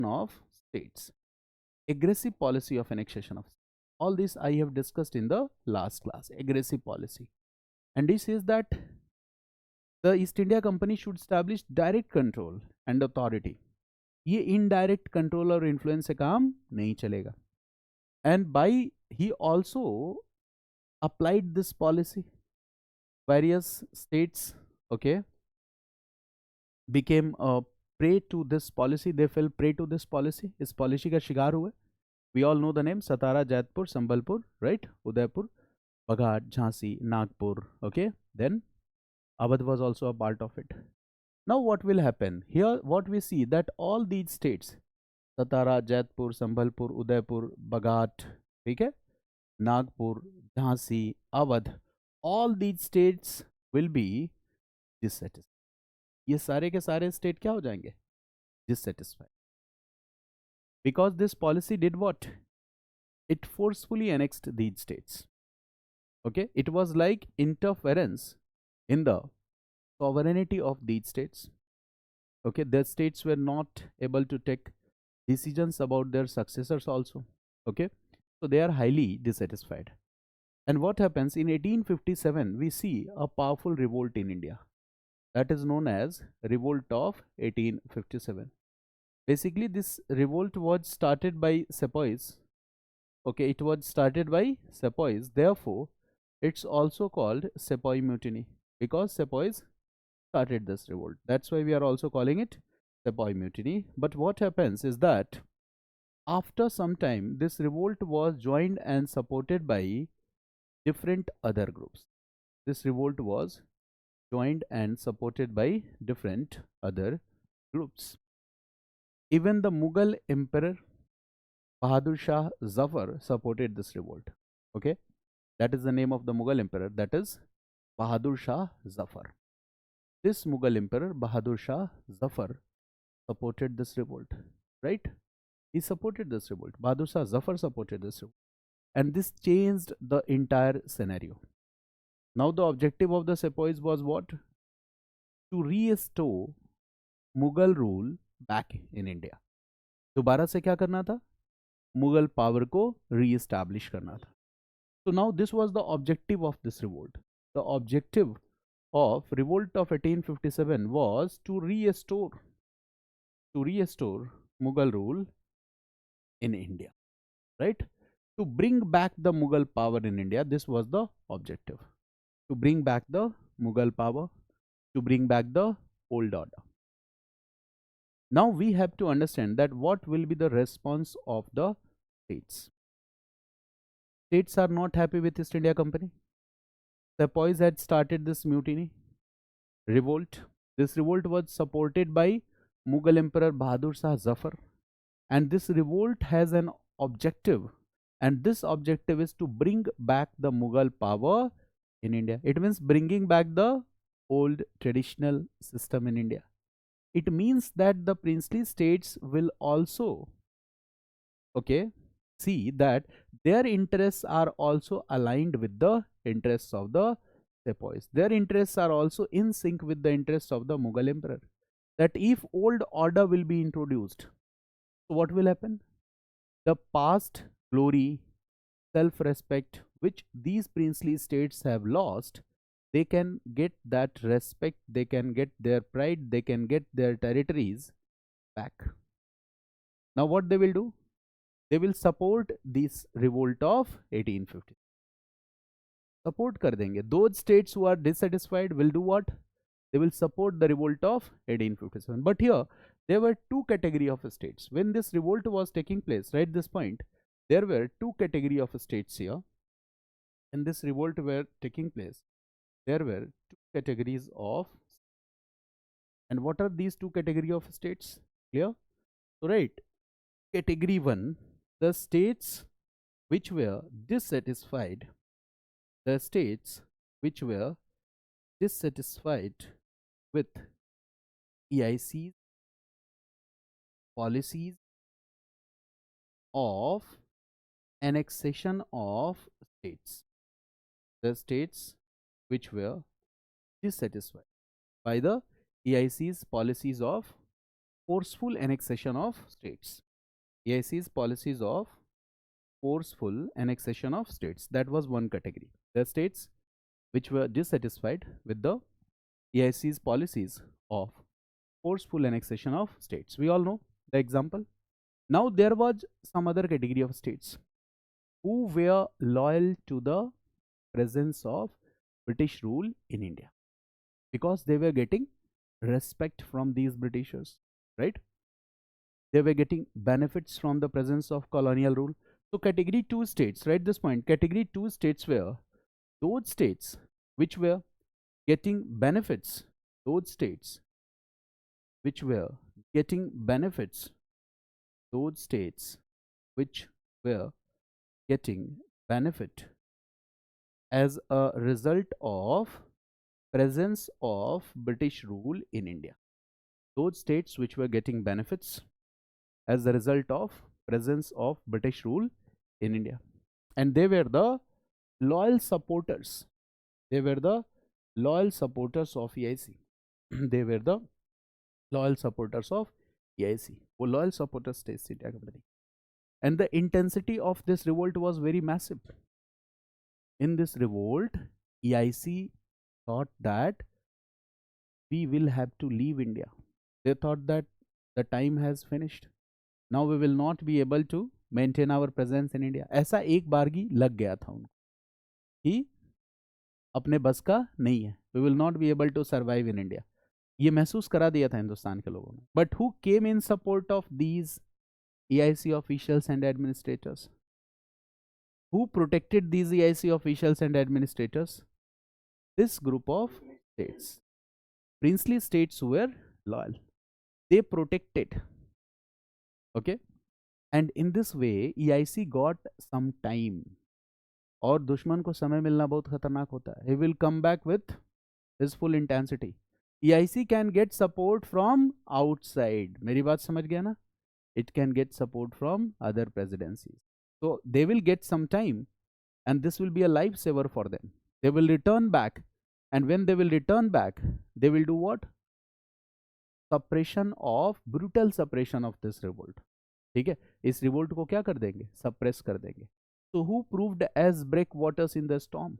of states, aggressive policy of annexation of states. All this I have discussed in the last class, aggressive policy. And this is that the East India Company should establish direct control and authority. ये indirect control और influence से काम नहीं चलेगा. And by he also applied this policy, various states, okay, became a prey to this policy. They fell prey to this policy. इस policy का शिकार हुए. We all know the name: Satara, Jaipur, Sambalpur, right? Udaipur, Baghat, Jhansi, Nagpur. Okay, then Awadh was also a part of it. Now what will happen here? What we see that all these states, Satara, Jaipur, Sambalpur, Udaipur, Baghat, ठीक है, Nagpur, Jhansi, Awadh, all these states will be dissatisfied. ये सारे के सारे state क्या हो जाएंगे? Dissatisfied. Because this policy did what? It forcefully annexed these states. Okay, it was like interference in the sovereignty of these states. Okay, the states were not able to take decisions about their successors also. Okay, so they are highly dissatisfied. And what happens in 1857? We see a powerful revolt in India. That is known as Revolt of 1857. Basically, this revolt was started by sepoys. Okay, it was started by sepoys. Therefore, it's also called Sepoy Mutiny because sepoys started this revolt. That's why we are also calling it Sepoy Mutiny. But what happens is that after some time, this revolt was joined and supported by different other groups. This revolt was joined and supported by different other groups. Even the Mughal emperor Bahadur Shah Zafar supported this revolt. Okay, that is the name of the Mughal emperor, that is Bahadur Shah Zafar. This Mughal emperor Bahadur Shah Zafar supported this revolt, right? He supported this revolt. Bahadur Shah Zafar supported this revolt. And this changed the entire scenario. Now the objective of the sepoys was what? To restore Mughal rule back in India. दोबारा से क्या करना था? Mughal power को re-establish करना था. So now this was the objective of this revolt. The objective of revolt of 1857 was to restore Mughal rule in India, right? To bring back the Mughal power in India. This was the objective. To bring back the Mughal power, to bring back the old order. Now we have to understand that what will be the response of the states. States are not happy with East India Company. Sepoys had started this mutiny, revolt. This revolt was supported by Mughal Emperor Bahadur Shah Zafar. And this revolt has an objective. And this objective is to bring back the Mughal power in India. It means bringing back the old traditional system in India. It means that the princely states will also, okay, see that their interests are also aligned with the interests of the sepoys. Their interests are also in sync with the interests of the Mughal emperor. That if old order will be introduced, so what will happen? The past glory, self-respect which these princely states have lost, they can get that respect, they can get their pride, they can get their territories back. Now what they will do? They will support this revolt of 1850. Support kar denge. Those states who are dissatisfied will do what? They will support the revolt of 1857. But here there were two category of states. When this revolt was taking place, right this point, there were two category of states here. When this revolt were taking place, there were two categories of. And what are these two category of states? Clear? So right, category 1, the states which were dissatisfied, the states which were dissatisfied with EIC's policies of annexation of states, the states which were dissatisfied by the EIC's policies of forceful annexation of states. EIC's policies of forceful annexation of states. That was one category. The states which were dissatisfied with the EIC's policies of forceful annexation of states. We all know the example. Now there was some other category of states who were loyal to the presence of British rule in India because they were getting respect from these Britishers, right? They were getting benefits from the presence of colonial rule. So category 2 states, write this point, category 2 states were those states which were getting benefits, those states which were getting benefits, those states which were getting benefit as a result of presence of British rule in India. Those states which were getting benefits as a result of presence of British rule in India. And they were the loyal supporters. They were the loyal supporters of EIC. They were the loyal supporters of EIC. वो loyal supporters थे East India Company. And the intensity of this revolt was very massive. In this revolt, EIC thought that we will have to leave India. They thought that the time has finished. Now we will not be able to maintain our presence in India. ऐसा एक बारगी लग गया था उनको कि अपने बस का नहीं है. We will not be able to survive in India. ये महसूस करा दिया था हिंदुस्तान के लोगों ने. But who came in support of these EIC officials and administrators? Who protected these EIC officials and administrators? This group of states. Princely states were loyal. They protected. Okay? And in this way, EIC got some time. और दुश्मन को समय मिलना बहुत खतरनाक होता है. He will come back with his full intensity. EIC can get support from outside. मेरी बात समझ गया ना? It can get support from other presidencies. So they will get some time, and this will be a lifesaver for them. They will return back, and when they will return back, they will do what? Suppression of, brutal suppression of this revolt. ठीक है, इस revolt को क्या कर देंगे? Suppress कर देंगे. So who proved as breakwaters in the storm?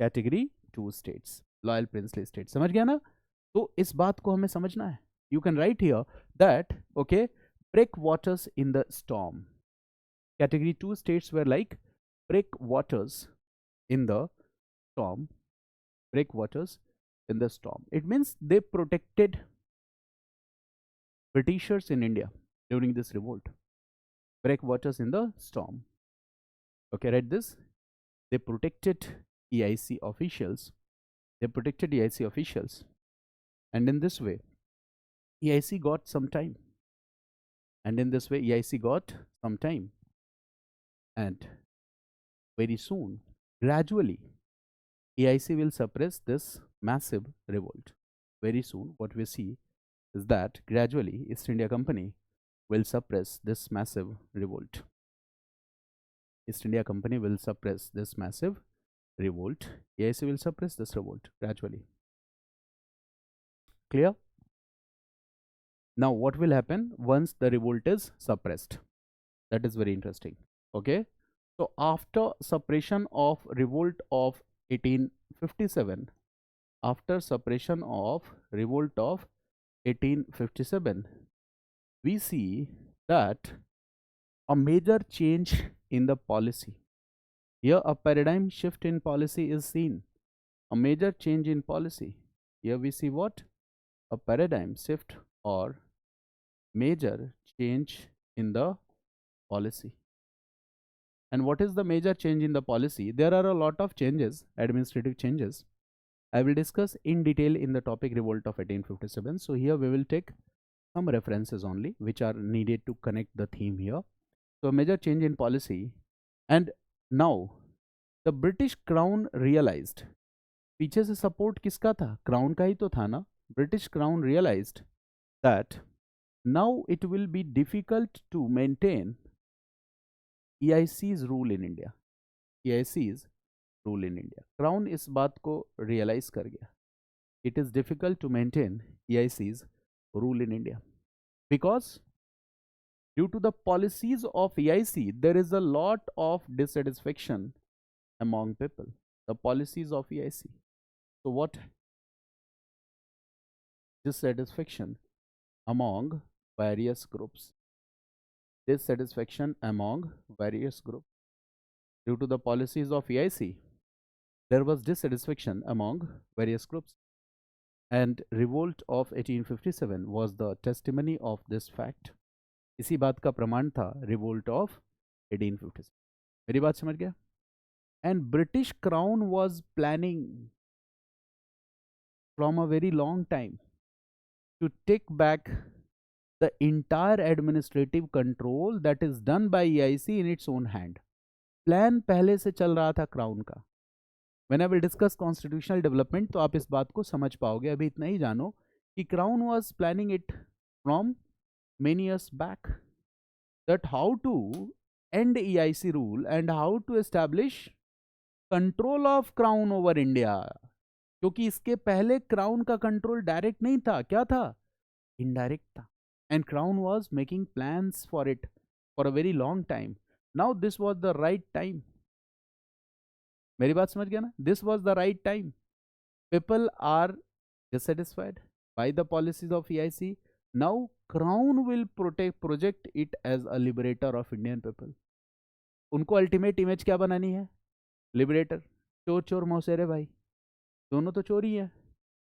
Category 2 states, loyal princely states. समझ गया ना? तो इस बात को हमें समझना है. You can write here that, okay, breakwaters in the storm. Category 2 states were like breakwaters in the storm. Breakwaters in the storm. It means they protected Britishers in India during this revolt. Breakwaters in the storm. Okay, read this. They protected EIC officials. They protected EIC officials. And in this way, EIC got some time. And in this way, EIC got some time. And very soon, gradually, EIC will suppress this massive revolt. Very soon, what we see is that gradually East India Company will suppress this massive revolt. East India Company will suppress this massive revolt. EIC will suppress this revolt gradually. Clear? Now what will happen once the revolt is suppressed? That is very interesting. Okay. So after suppression of revolt of 1857, after suppression of revolt of 1857, we see that a major change in the policy. Here a paradigm shift in policy is seen. A major change in policy. Here we see what? A paradigm shift or major change in the policy. And what is the major change in the policy? There are a lot of changes, administrative changes. I will discuss in detail in the topic revolt of 1857. So here we will take some references only which are needed to connect the theme here. So major change in policy, and now the British Crown realized, पीछे से support किसका था? Crown का ही तो था ना? British Crown realized that now it will be difficult to maintain EIC's rule in India. EIC's rule in India. Crown इस बात को realize कर गया. It is difficult to maintain EIC's rule in India. Because due to the policies of EIC, there is a lot of dissatisfaction among people. The policies of EIC. So what? Dissatisfaction among various groups. Dissatisfaction among various groups. Due to the policies of EIC, there was dissatisfaction among various groups. And revolt of 1857 was the testimony of this fact. इसी बात का प्रमाण था revolt of 1857. मेरी बात समझ गया? And British Crown was planning from a very long time to take back the entire administrative control that is done by EIC in its own hand. Plan पहले से चल रहा था क्राउन का. When I will discuss constitutional development, तो आप इस बात को समझ पाओगे. अभी इतना ही जानो कि crown was planning it from many years back, that how to end EIC rule and how to establish control of crown over India. क्योंकि इसके पहले क्राउन का कंट्रोल डायरेक्ट नहीं था. क्या था? इनडायरेक्ट था. And crown was making plans for it for a very long time. Now this was the right time. मेरी बात समझ गया ना? This was the right time. People are dissatisfied by the policies of EIC. Now crown will project it as a liberator of Indian people. उनको ultimate image क्या बनानी है? Liberator. चोर चोर मौसेरे भाई, दोनों तो चोर ही है.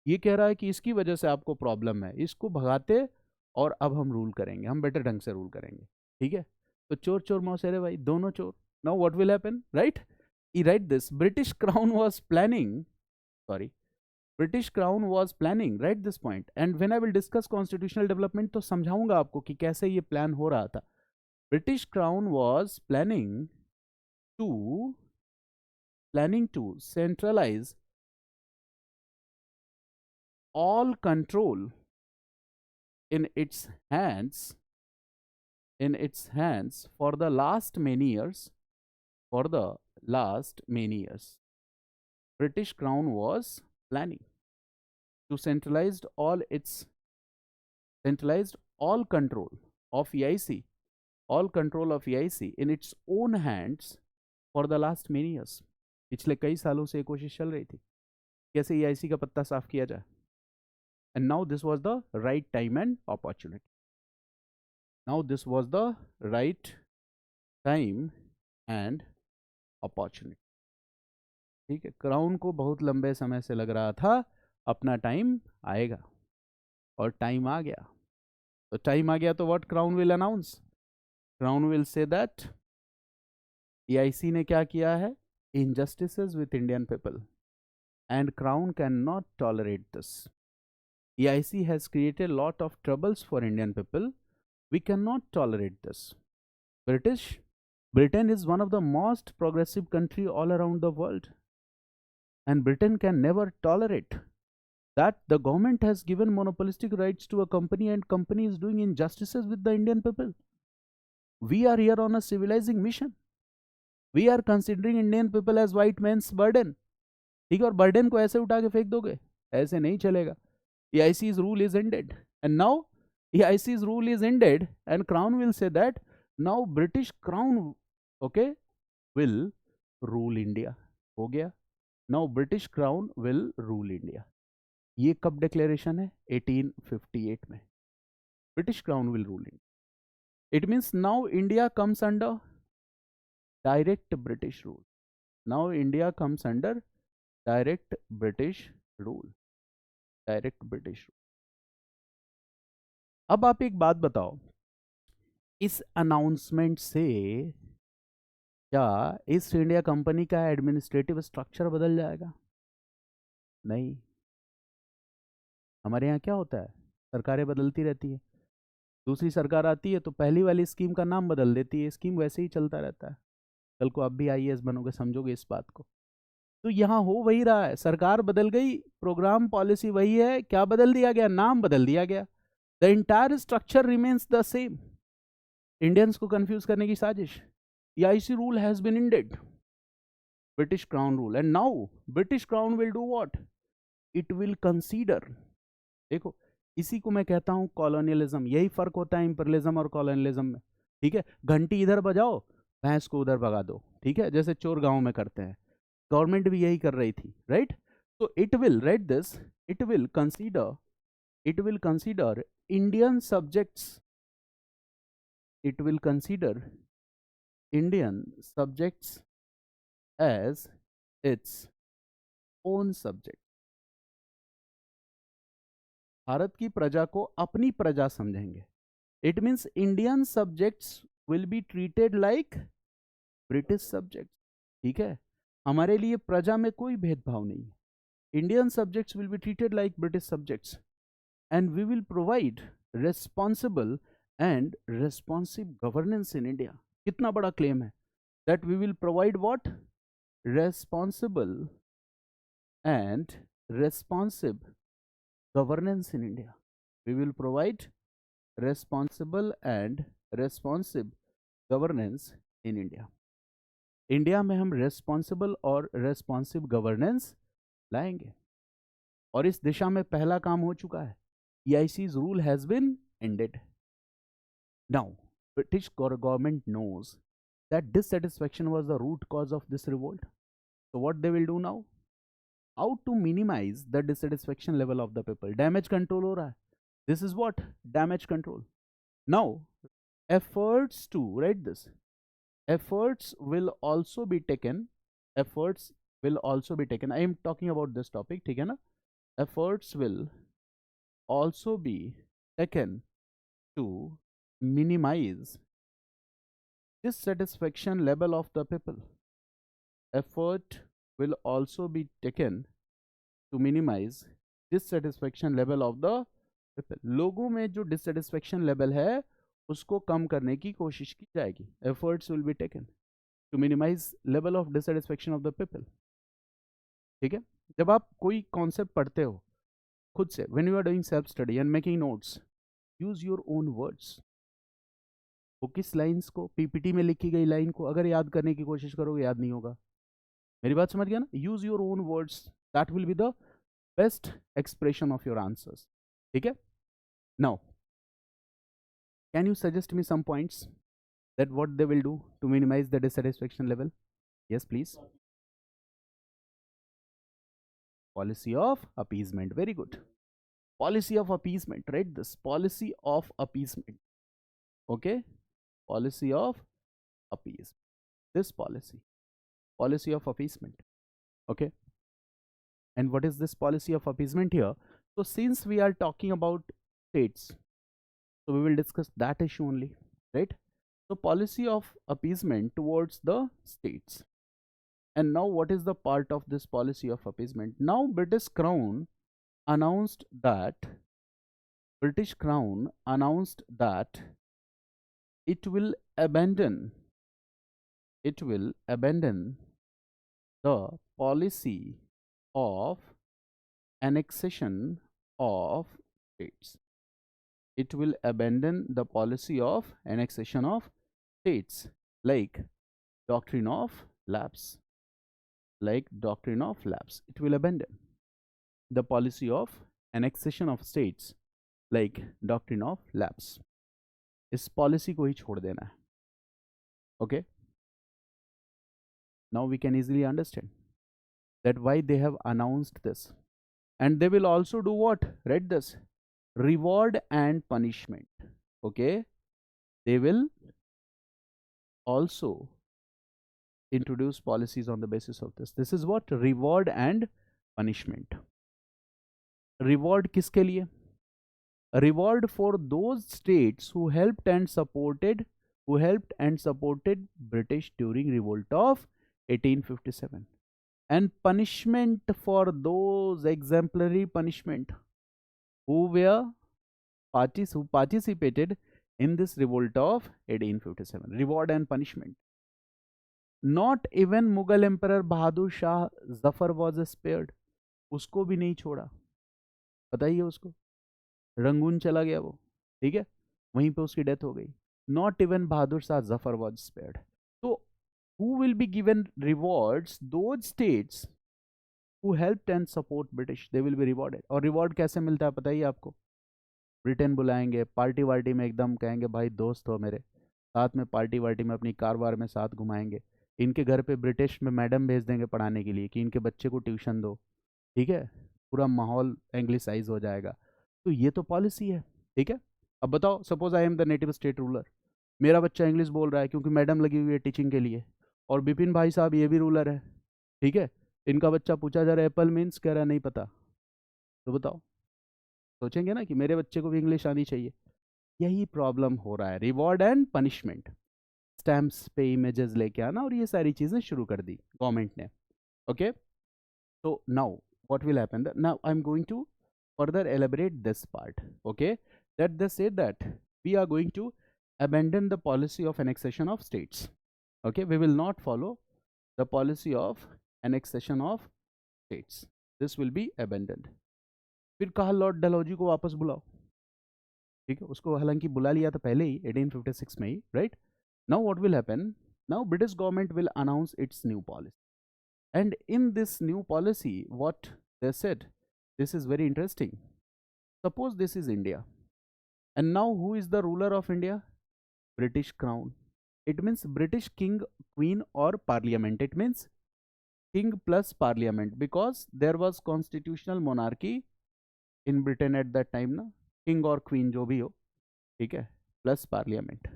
ये कह रहा है कि इसकी वजह से आपको प्रॉब्लम है, इसको भगाते और अब हम रूल करेंगे, हम बेटर ढंग से रूल करेंगे. ठीक है? तो चोर चोर मौसेरे भाई, दोनों चोर. Now what will happen, right? He write this. British Crown was planning, British Crown was planning, right this point. And when I will discuss constitutional development, तो समझाऊंगा आपको कि कैसे ये प्लान हो रहा था. British Crown was planning to centralize all control in its hands for the last many years. British Crown was planning to centralize all control of EIC in its own hands for the last many years. पिछले कई सालों से ये कोशिश चल रही थी कैसे EIC का पत्ता साफ किया जाए. And now this was the right time and opportunity. ठीक है? क्राउन को बहुत लंबे समय से लग रहा था अपना टाइम आएगा, और टाइम आ गया. तो टाइम आ गया तो what crown will announce? Crown will say that EIC ने क्या किया है? Injustices with Indian people, and Crown cannot tolerate this. EIC has created a lot of troubles for Indian people. We cannot tolerate this. Britain is one of the most progressive country all around the world, and Britain can never tolerate that the government has given monopolistic rights to a company, and company is doing injustices with the Indian people. We are here on a civilizing mission. We are considering Indian people as white man's burden. ठीक है? और burden को ऐसे उठा के फेंक दोगे, ऐसे नहीं चलेगा. EIC's rule is ended, and now EIC's rule is ended, and Crown will say that now British Crown, okay, will rule India. हो गया. Now British Crown will rule India. ये कब डिक्लेरेशन है? 1858 में. British Crown will rule India. It means now India comes under direct British rule. Now India comes under direct British rule. अब आप एक बात बताओ, इस अनाउंसमेंट से क्या ईस्ट इंडिया कंपनी का एडमिनिस्ट्रेटिव स्ट्रक्चर बदल जाएगा? नहीं. हमारे यहाँ क्या होता है? सरकारें बदलती रहती है, दूसरी सरकार आती है तो पहली वाली स्कीम का नाम बदल देती है. स्कीम वैसे ही चलता रहता है. कल को आप भी IAS बनोगे, समझोगे इस बात को. तो यहाँ हो वही रहा है. सरकार बदल गई, प्रोग्राम पॉलिसी वही है, क्या बदल दिया गया? नाम बदल दिया गया. The entire structure remains the same. Indians को कंफ्यूज करने की साजिश. EIC rule has been ended. British Crown rule, and now British Crown will do what? It will consider. देखो, इसी को मैं कहता हूं कॉलोनियलिज्म। यही फर्क होता है इंपीरियलिज्म और कॉलोनियलिज्म में, ठीक है। घंटी इधर बजाओ, भैंस को उधर भगा दो, ठीक है, जैसे चोर गांव में करते हैं। गवर्नमेंट भी यही कर रही थी, राइट। तो it will write this, it will consider, it will consider Indian subjects, it will consider Indian subjects as its own subject। Bharat की प्रजा को अपनी प्रजा समझेंगे। It means Indian subjects will be treated like British subject, ठीक है। हमारे लिए प्रजा में कोई भेदभाव नहीं है। Indian subjects will be treated like British subjects and we will provide responsible and responsive governance in India। कितना बड़ा claim है, that we will provide what? Responsible and responsive governance in India। We will provide responsible and responsive governance in India। India में हम responsible और responsive governance लाएंगे, और इस दिशा में पहला काम हो चुका है। EIC's rule has been ended। Now, British government knows that dissatisfaction was the root cause of this revolt. So what they will do now? How to minimize the dissatisfaction level of the people? Damage control हो रहा है। This is what? Damage control। Now, efforts to, write this, efforts will also be taken, efforts will also be taken, I am talking about this topic, ठीक है ना। Efforts will also be taken to minimize dissatisfaction level of the people। Effort will also be taken to minimize dissatisfaction level of the people। लोगों में जो dissatisfaction level है उसको कम करने की कोशिश की जाएगी। Efforts will be taken to minimize level of dissatisfaction of the people, ठीक है। जब आप कोई कॉन्सेप्ट पढ़ते हो खुद से, when you are doing self study and making notes, use your own words। वो किस लाइन्स को, पीपीटी में लिखी गई लाइन को अगर याद करने की कोशिश करोगे याद नहीं होगा। मेरी बात समझ गया ना। Use your own words, that will be the best expression of your answers, ठीक है। Now can you suggest me some points that what they will do to minimise the dissatisfaction level? Yes please. Policy of appeasement, very good. Policy of appeasement, right this, policy of appeasement, okay. Policy of appeasement, this policy of appeasement, okay। And what is this policy of appeasement here? So since we are talking about states, so we will discuss that issue only, right? So policy of appeasement towards the states। And now what is the part of this policy of appeasement? Now British Crown announced that it will abandon the policy of annexation of states। It will abandon the policy of annexation of states, like doctrine of lapse, it will abandon the policy of annexation of states like doctrine of lapse। इस policy को ही छोड़ देना है, okay. Now we can easily understand that why they have announced this। And they will also do what? Read this, reward and punishment, okay। They will also introduce policies on the basis of this। This is what? Reward and punishment। reward किसके लिए? Reward for those states who helped and supported British during revolt of 1857, and punishment for those exemplary punishment who participated in this revolt of 1857। reward and punishment। Not even Mughal Emperor Bahadur Shah Zafar was spared। उसको भी नहीं छोड़ा, बताइए उसको, Rangoon चला गया वो, ठीक है, वहीं पे उसकी डेथ हो गई। Not even Bahadur Shah Zafar was spared. तो who will be given rewards? Those states who helped and support British, they will be rewarded. और रिवॉर्ड कैसे मिलता है बताइए आपको? ब्रिटेन बुलाएंगे, पार्टी वार्टी में एकदम कहेंगे भाई दोस्त हो मेरे, साथ में पार्टी वार्टी में अपनी कार वार में साथ घुमाएंगे। इनके घर पे ब्रिटिश में मैडम भेज देंगे पढ़ाने के लिए कि इनके बच्चे को ट्यूशन दो, ठीक है, पूरा माहौल एंग्लिसाइज हो जाएगा। तो ये तो पॉलिसी है, ठीक है। अब बताओ, suppose I am the native state ruler, मेरा बच्चा इंग्लिश बोल रहा है क्योंकि मैडम लगी हुई है टीचिंग के लिए, और बिपिन भाई साहब ये भी रूलर है, ठीक है। इनका बच्चा पूछा जा रहा है एप्पल मीन्स, कह रहा है नहीं पता। तो बताओ, सोचेंगे ना कि मेरे बच्चे को भी इंग्लिश आनी चाहिए। यही प्रॉब्लम हो रहा है, रिवॉर्ड एंड पनिशमेंट। स्टैम्प्स पे इमेजेस लेके आना और ये सारी चीज़ें शुरू कर दी गवर्नमेंट ने, okay. So now what will happen? Now I'm going to further elaborate this part. Okay, that they say that we are going to abandon the policy of annexation of states. Okay, we will not follow the policy of annexation of states. This will be abandoned. फिर कहा Lord Dalhousie को वापस बुलाओ, ठीक है, उसको हालांकि बुला लिया था पहले ही 1856 में ही, right. Now what will happen? Now British government will announce its new policy. And in this new policy, what they said, this is very interesting. Suppose this is India, and now who is the ruler of India? British Crown. It means British King, Queen, or Parliament. It means King plus Parliament, because there was constitutional monarchy in Britain at that time, na? King or Queen जो भी हो, ठीक है, plus Parliament.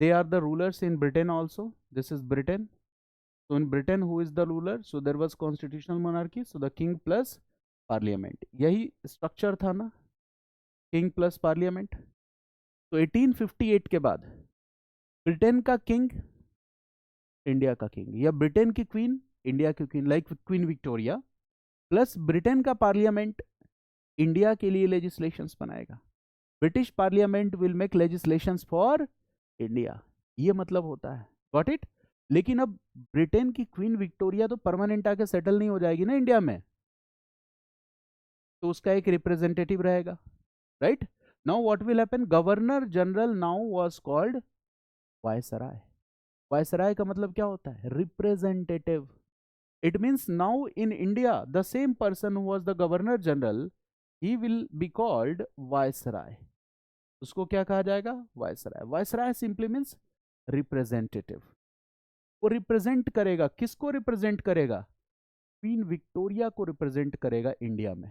They are the rulers in Britain also. This is Britain. So in Britain, who is the ruler? So there was constitutional monarchy. So the king plus parliament. यही structure था ना, king plus parliament. तो 1858 के बाद Britain का king India का king, या Britain की क्वीन इंडिया की queen, like queen Victoria, plus Britain का पार्लियामेंट इंडिया के लिए लेजिस्लेशंस बनाएगा। British parliament will make legislations for India, ये मतलब होता है, गॉट इट। लेकिन अब ब्रिटेन की क्वीन विक्टोरिया तो परमानेंट आके सेटल नहीं हो जाएगी ना इंडिया में, तो उसका एक रिप्रेजेंटेटिव रहेगा, right. Now what will happen? Governor general now was called viceroy. Viceroy का मतलब क्या होता है? Representative. It means now in India the same person who was the governor general, he will be called viceroy. उसको क्या कहा जाएगा? Viceroy. Viceroy simply means representative. वो रिप्रेजेंट करेगा, किसको रिप्रेजेंट करेगा? क्वीन विक्टोरिया को रिप्रेजेंट करेगा इंडिया में,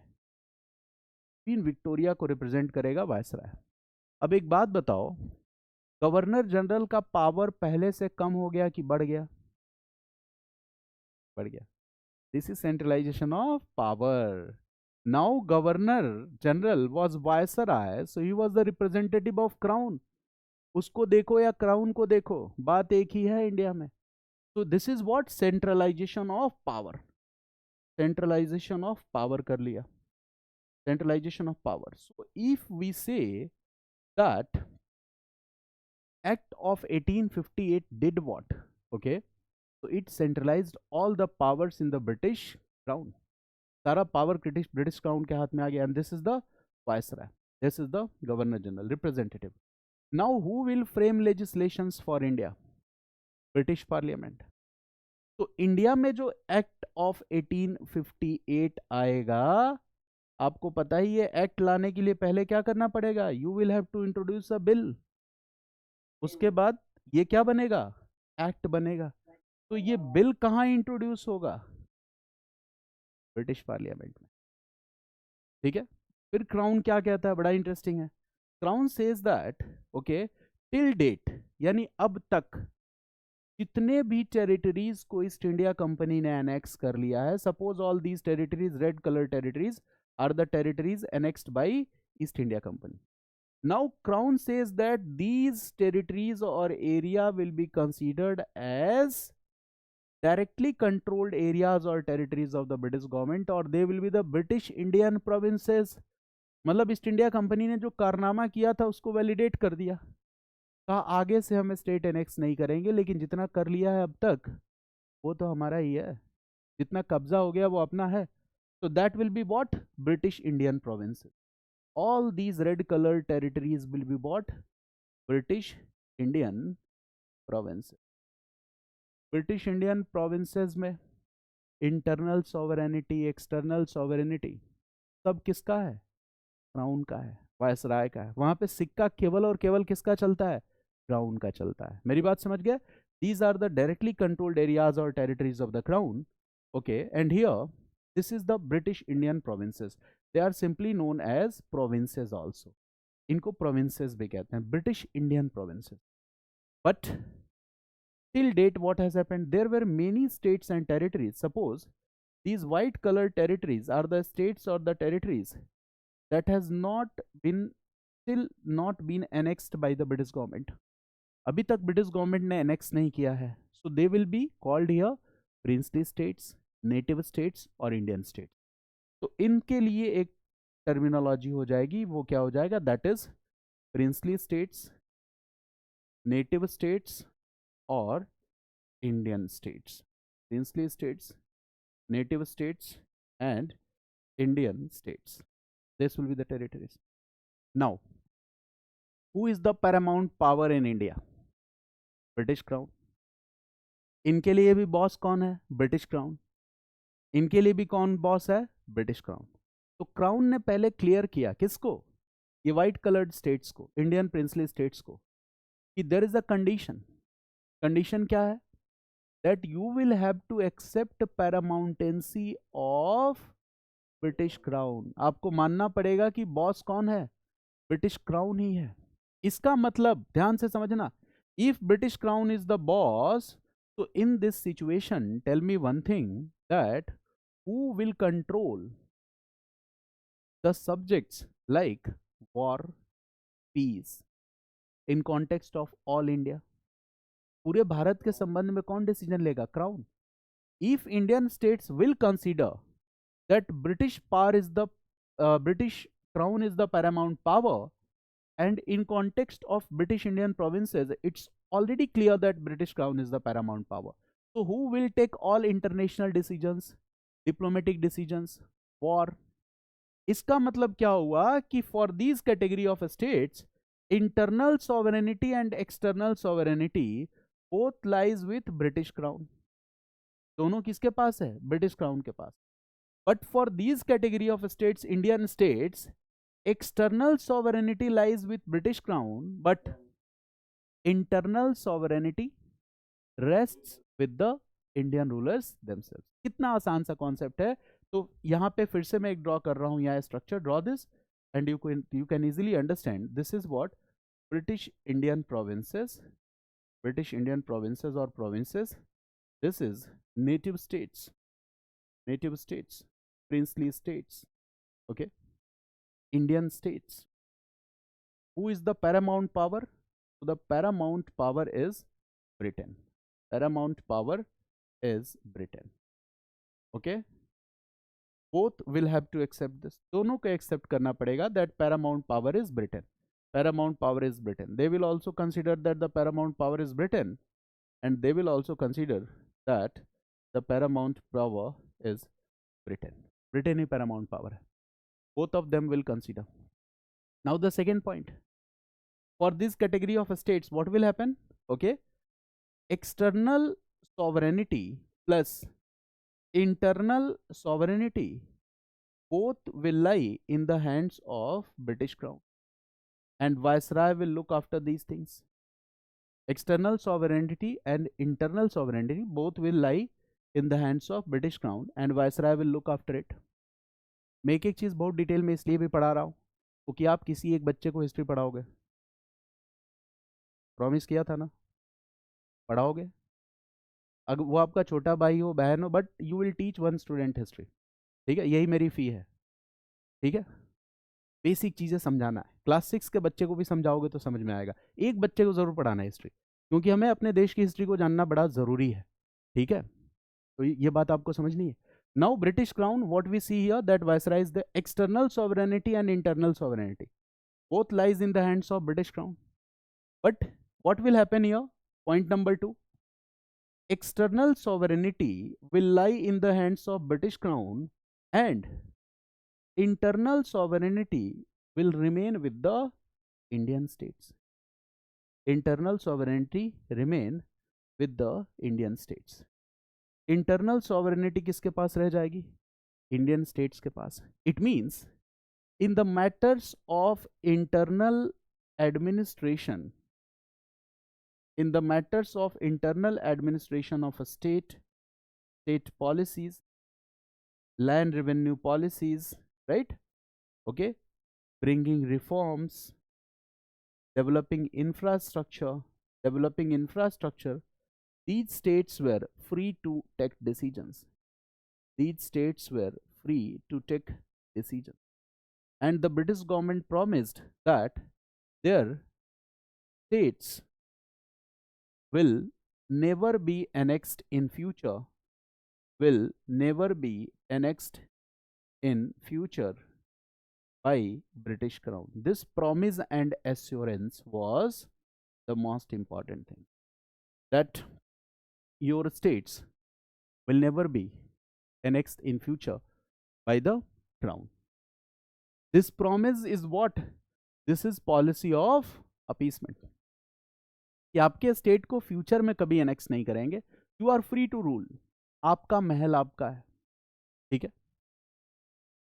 क्वीन विक्टोरिया को रिप्रेजेंट करेगा वायसराय। अब एक बात बताओ, गवर्नर जनरल का पावर पहले से कम हो गया कि बढ़ गया? बढ़ गया। This is centralisation of power. Now governor general was viceroy, so he was the representative of crown. उसको देखो या क्राउन को देखो, बात एक ही है इंडिया में। So this is what centralization of power. Centralization of power कर लिया, centralization of power. So if we say that Act of 1858 did what? Okay, so it centralized all the powers in the British Crown. सारा power British Crown के हाथ में आ गया, and this is the Viceroy. This is the Governor General, representative. Now who will frame legislations for India? British Parliament. तो India में जो act of 1858 आएगा, आपको पता ही है एक्ट लाने के लिए पहले क्या करना पड़ेगा? You will have to introduce a bill, उसके बाद ये क्या बनेगा? एक्ट बनेगा। तो ये बिल कहां इंट्रोड्यूस होगा? ब्रिटिश पार्लियामेंट में, ठीक है। फिर क्राउन क्या कहता है, बड़ा इंटरेस्टिंग है। Crown says that okay, till date, यानी अब तक जितने भी टेरिटरीज को ईस्ट इंडिया कंपनी ने एनेक्स कर लिया है, suppose all these territories, red colour territories, are the territories annexed by East India Company. Now Crown says that these territories or area will be considered as directly controlled areas or territories of the British government, or they will be the British Indian provinces. मतलब east India Company ने जो कारनामा किया था उसको validate कर दिया, कहा आगे से हम स्टेट एनेक्स नहीं करेंगे, लेकिन जितना कर लिया है अब तक वो तो हमारा ही है, जितना कब्जा हो गया वो अपना है. So that will be what? British Indian provinces. All these red colored territories will be what? British Indian provinces. British Indian provinces में इंटरनल सॉवरेनिटी, एक्सटर्नल सॉवरेनिटी सब किसका है? क्राउन का है. वायसराय का है। वहां पे सिक्का केवल और केवल किसका चलता है? क्राउन का चलता है। मेरी बात समझ गया? These are the directly controlled areas और territories of the crown. Okay, and here this is the British Indian provinces. They are simply known as provinces also. इनको प्रोविंसेस भी कहते हैं, British Indian provinces. But till date what has happened, there were many states and territories. Suppose these white colored territories are the states or the territories that has not been still not been annexed by the British government. अभी तक British government ने annex नहीं किया है, so they will be called here princely states, native states और Indian states. तो इनके लिए एक टर्मिनोलॉजी हो जाएगी, वो क्या हो जाएगा? That is princely states, native states और Indian states. Princely states, native states and Indian states. This will be the territories. Now, who is the paramount power in India? British Crown. इनके लिए भी बॉस कौन है? British crown. इनके लिए भी कौन बॉस है? British crown. तो क्राउन ने पहले क्लियर किया किसको? ये व्हाइट कलर्ड स्टेट्स को, इंडियन प्रिंसली स्टेट्स को, कि there is a condition. Condition क्या है? that you will have to accept paramountcy of British crown. आपको मानना पड़ेगा कि बॉस कौन है? ब्रिटिश क्राउन ही है। इसका मतलब ध्यान से समझना, if British crown is the boss, तो in this situation tell me one thing, that who will control the subjects like war, peace, in context of all India? पूरे भारत के संबंध में कौन डिसीजन लेगा? Crown. If Indian states will consider that British power is the British crown is the paramount power, and in context of British Indian provinces it's already clear that British crown is the paramount power. So who will take all international decisions, diplomatic decisions, war? इसका मतलब क्या हुआ कि for these category of states, internal sovereignty and external sovereignty both lies with British crown. दोनों किसके पास है? British crown के पास। But for these category of states, Indian states, external sovereignty lies with British Crown, but internal sovereignty rests with the Indian rulers themselves. कितना आसान सा concept है। तो यहाँ पे फिर से मैं एक ड्रॉ कर रहा हूँ, यहाँ structure, draw this and you can easily understand. This is what British Indian provinces, British Indian provinces or provinces. This is native states, princely states, okay, Indian states. Who is the paramount power? So the paramount power is Britain. Paramount power is Britain. Okay. Both will have to accept this. दोनों को accept करना पड़ेगा that paramount power is Britain. Paramount power is Britain. They will also consider that the paramount power is Britain, and they will also consider that the paramount power is Britain. Britain he paramount power है. Both of them will consider. Now the second point. For this category of states, what will happen? Okay, external sovereignty plus internal sovereignty both will lie in the hands of British Crown, and Viceroy will look after these things. External sovereignty and internal sovereignty both will lie in the hands of British Crown, and Viceroy will look after it. मैं एक एक चीज बहुत detail में इसलिए भी पढ़ा रहा हूँ क्योंकि आप किसी एक बच्चे को हिस्ट्री पढ़ाओगे, प्रॉमिस किया था ना, पढ़ाओगे, अगर वो आपका छोटा भाई हो, बहन हो, but you will teach one student history. ठीक है, यही मेरी फी है। ठीक है, बेसिक चीज़ें समझाना है। क्लास 6 के बच्चे को भी समझाओगे तो समझ में आएगा। एक बच्चे को ज़रूर पढ़ाना है हिस्ट्री, क्योंकि हमें अपने देश की हिस्ट्री को जानना बड़ा ज़रूरी है। ठीक है, तो ये बात आपको समझनी है। Now British crown, what we see here, that viceroy is the external sovereignty and internal sovereignty both lies in the hands of British Crown. But what will happen here? Point number 2. External sovereignty will lie in the hands of British Crown, and internal sovereignty will remain with the Indian states. Internal sovereignty remain with the Indian states. Internal sovereignty किसके पास रह जाएगी? Indian states के पास. It means in the matters of internal administration, in the matters of internal administration of a state, state policies, land revenue policies, right? Okay, bringing reforms, developing infrastructure, developing infrastructure, these states were free to take decisions. These states were free to take decisions. And the British government promised that their states will never be annexed in future, will never be annexed in future by British Crown. This promise and assurance was the most important thing, that your states will never be annexed in future by the Crown. This promise is what? This is policy of appeasement, कि आपके state को future में कभी annex नहीं करेंगे. You are free to rule. आपका महल आपका है, ठीक है,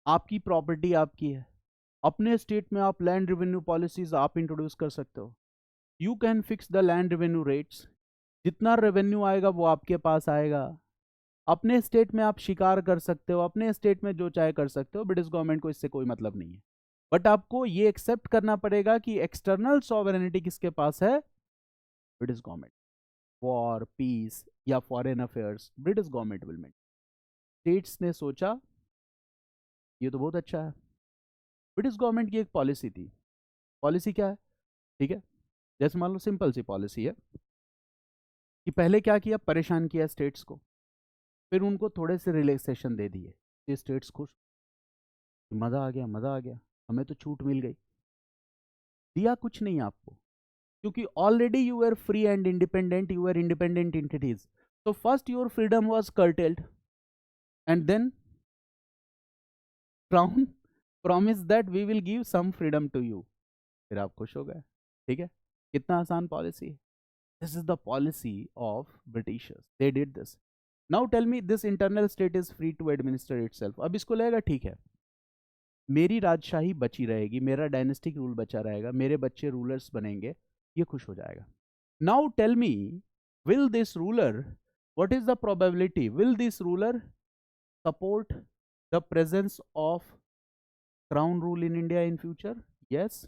आपकी प्रॉपर्टी आपकी है. अपने स्टेट में आप लैंड रेवेन्यू पॉलिसीज आप इंट्रोड्यूस कर सकते हो. You can fix the land revenue rates. जितना रेवेन्यू आएगा वो आपके पास आएगा. अपने स्टेट में आप शिकार कर सकते हो, अपने स्टेट में जो चाहे कर सकते हो. ब्रिटिश गवर्नमेंट को इससे कोई मतलब नहीं है. बट आपको ये एक्सेप्ट करना पड़ेगा कि एक्सटर्नल सॉवरेनिटी किसके पास है? British government. वॉर, पीस या foreign affairs, British government will maintain. States ने सोचा ये तो बहुत अच्छा है. ब्रिटिश गवर्नमेंट की एक पॉलिसी थी. पॉलिसी क्या है? ठीक है, जैसे मान लो सिंपल सी पॉलिसी है कि पहले क्या किया, परेशान किया स्टेट्स को, फिर उनको थोड़े से रिलैक्सेशन दे दिए. ये स्टेट्स खुश, मज़ा आ गया, मज़ा आ गया, हमें तो छूट मिल गई. दिया कुछ नहीं आपको, क्योंकि already you are free and independent, you are independent entities. So first your freedom was curtailed, and then Crown promised that we will give some freedom to you. फिर आप खुश हो गए. ठीक है, कितना आसान पॉलिसी है. This is the policy of Britishers. They did this. Now tell me, this internal state is free to administer itself. अब इसको लगेगा ठीक है, मेरी राजशाही बची रहेगी, मेरा डायनेस्टिक रूल बचा रहेगा, मेरे बच्चे रूलर्स बनेंगे, ये खुश हो जाएगा. Now tell me, will this ruler, what is the probability, will this ruler support the presence of crown rule in India in future? Yes,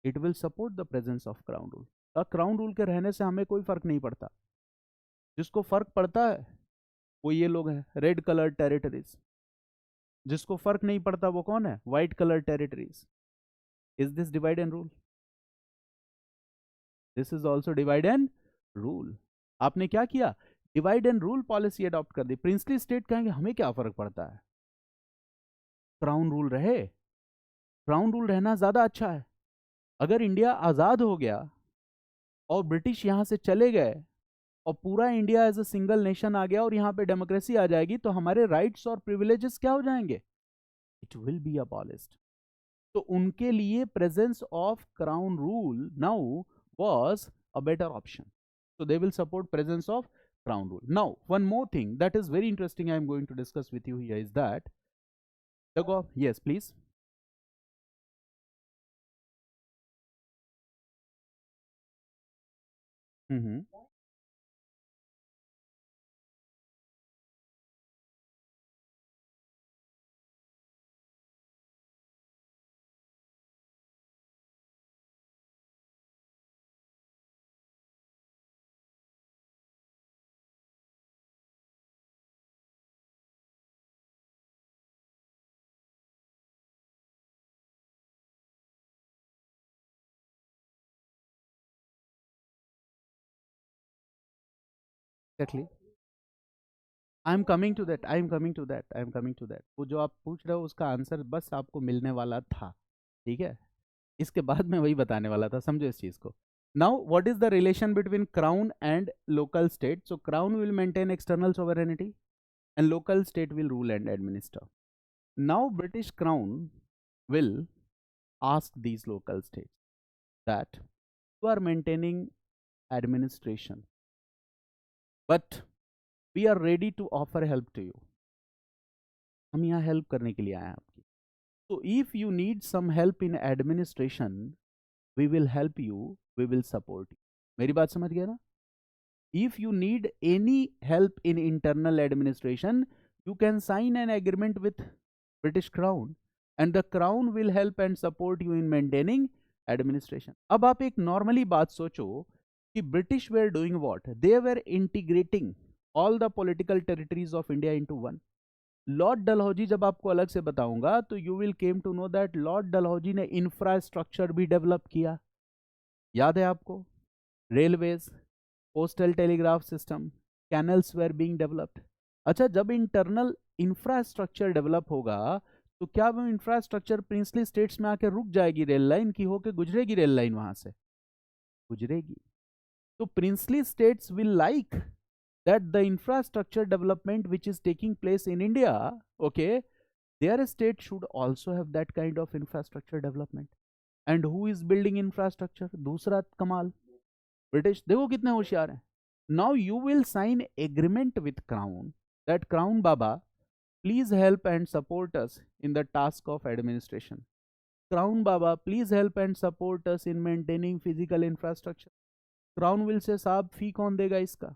it will support the presence of crown rule. Crown rule के रहने से हमें कोई फर्क नहीं पड़ता. जिसको फर्क पड़ता है वो ये लोग हैं, रेड कलर टेरिटरीज. जिसको फर्क नहीं पड़ता वो कौन है? White colour territories. Is this divide and rule? This is also divide and rule. आपने क्या किया? Divide and rule policy adopt कर दी. प्रिंसली स्टेट कहेंगे हमें क्या फर्क पड़ता है, क्राउन रूल रहे. क्राउन रूल रहना ज्यादा अच्छा है. अगर इंडिया आजाद हो गया और ब्रिटिश यहां से चले गए और पूरा India as a single nation आ गया और यहाँ पे डेमोक्रेसी आ जाएगी, तो हमारे राइट्स और प्रिविलेजेस क्या हो जाएंगे? It will B abolished. तो उनके लिए presence of crown rule now was a better option. So they will support presence of crown rule. Now, one more thing that is very interesting I am going to discuss with you here is that the yes, please. Exactly. I am coming to that, I am coming to that, I am coming to that. वो जो आप पूछ रहे हो उसका answer बस आपको मिलने वाला था. ठीक है, इसके बाद मैं वही बताने वाला था, समझो इस चीज को. Now what is the relation between crown and local state? So crown will maintain external sovereignty and local state will rule and administer. Now British Crown will ask these local states that you are maintaining administration, but we are ready to offer help to you. हम यहाँ help करने के लिए आए हैं आपकी. So if you need some help in administration, we will help you, we will support you. मेरी बात समझ गया ना? If you need any help in internal administration, you can sign an agreement with British Crown and the Crown will help and support you in maintaining administration. अब आप एक normally बात सोचो कि British were doing what? They were integrating all the political territories of India into one. Lord Dalhousie जब आपको अलग से बताऊंगा तो you will came to know that Lord Dalhousie ने इंफ्रास्ट्रक्चर भी डेवलप किया. याद है आपको? Railways, postal telegraph system, canals were being developed. अच्छा, जब इंटरनल इंफ्रास्ट्रक्चर डेवलप होगा तो क्या वो इंफ्रास्ट्रक्चर प्रिंसली स्टेट्स में आके रुक जाएगी? रेल लाइन की होके गुजरेगी? रेल लाइन वहां से गुजरेगी. तो princely states will like that the infrastructure development which is taking place in India, okay, their state should also have that kind of infrastructure development. And who is building infrastructure? दूसरा कमाल, British. देखो कितने होशियार हैं. Now you will sign agreement with Crown that Crown Baba, please help and support us in the task of administration. Crown Baba, please help and support us in maintaining physical infrastructure. Crown will say, साहब फी कौन देगा इसका?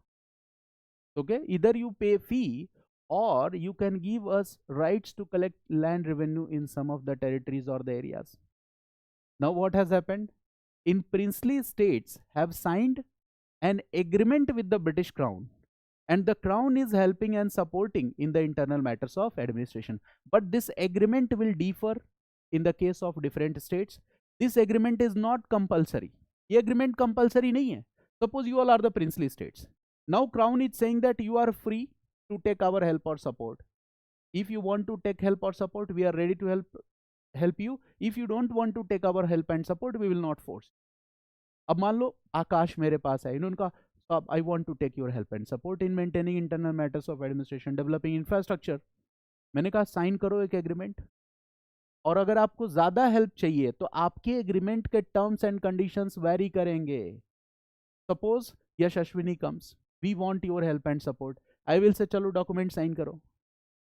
Okay, either you pay fee or you can give us rights to collect land revenue in some of the territories or the areas. Now what has happened? In princely states have signed an agreement with the British Crown and the Crown is helping and supporting in the internal matters of administration. But this agreement will differ in the case of different states. This agreement is not compulsory. ये agreement compulsory नहीं है. Suppose you all are the princely states. Now Crown is saying that you are free to take our help or support. If you want to take help or support, we are ready to help you. If you don't want to take our help and support, we will not force. अब मान लो आकाश मेरे पास है, इन्होंने कहा I want to take your help and support in maintaining internal matters of administration, developing infrastructure. मैंने कहा sign करो एक एग्रीमेंट. और अगर आपको ज्यादा हेल्प चाहिए तो आपके एग्रीमेंट के टर्म्स एंड कंडीशंस वेरी करेंगे. Suppose Yash Ashwini comes, we want your help and support. I will say चलो डॉक्यूमेंट साइन करो.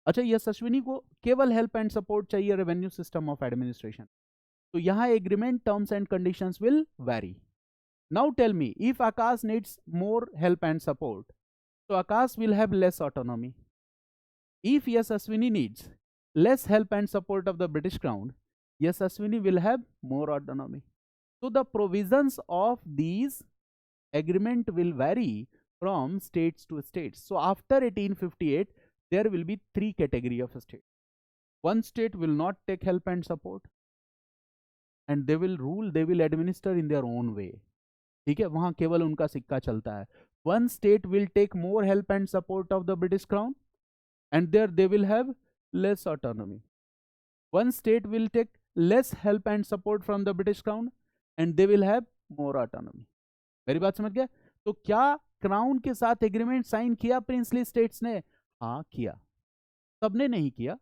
अच्छा, यश अश्विनी को केवल हेल्प एंड सपोर्ट चाहिए रेवेन्यू सिस्टम ऑफ एडमिनिस्ट्रेशन, तो यहाँ agreement terms and conditions will vary. Now tell me, if Akash needs more help and support, तो Akash will have less autonomy. If Yash Ashwini needs less help and support of the British Crown, yes, Ashwini will have more autonomy. So the provisions of these agreement will vary from states to states. So after 1858, there will be three category of states. One state will not take help and support, and they will rule, they will administer in their own way. ठीक है, वहां केवल उनका सिक्का चलता है. One state will take more help and support of the British Crown, and there they will have less autonomy. One state will take less help and support from the British Crown and they will have more autonomy. मेरी बात समझ गया? तो क्या crown के साथ agreement sign किया princely states ने? हाँ किया. सबने नहीं किया,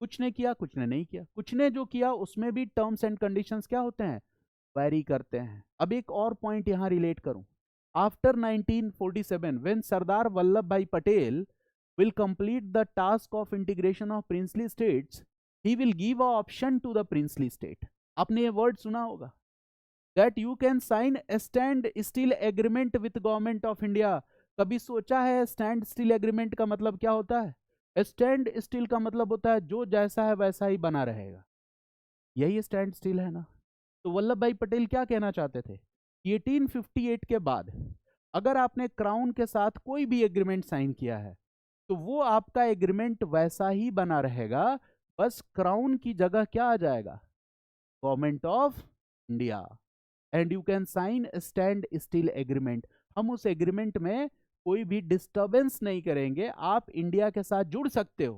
कुछ ने किया, कुछ ने नहीं किया. कुछ ने जो किया उसमें भी टर्म्स एंड कंडीशंस क्या होते हैं? वैरी करते हैं. अब एक और पॉइंट यहां रिलेट करूं. आफ्टर 1947 व्हेन सरदार वल्लभ भाई Patel will complete the task of integration of princely states, he will give an option to the princely state. आपने ये वर्ड सुना होगा, that you can sign a stand still agreement with government of India. कभी सोचा है stand still agreement का मतलब क्या होता है? स्टैंड स्टिल का मतलब होता है जो जैसा है वैसा ही बना रहेगा. यही स्टैंड स्टिल है ना. तो वल्लभ भाई पटेल क्या कहना चाहते थे? 1858 के बाद अगर आपने क्राउन के साथ कोई भी एग्रीमेंट साइन किया है तो वो आपका एग्रीमेंट वैसा ही बना रहेगा, बस क्राउन की जगह क्या आ जाएगा? Government of India. And you can sign stand still agreement. हम उस एग्रीमेंट में कोई भी डिस्टर्बेंस नहीं करेंगे. आप इंडिया के साथ जुड़ सकते हो.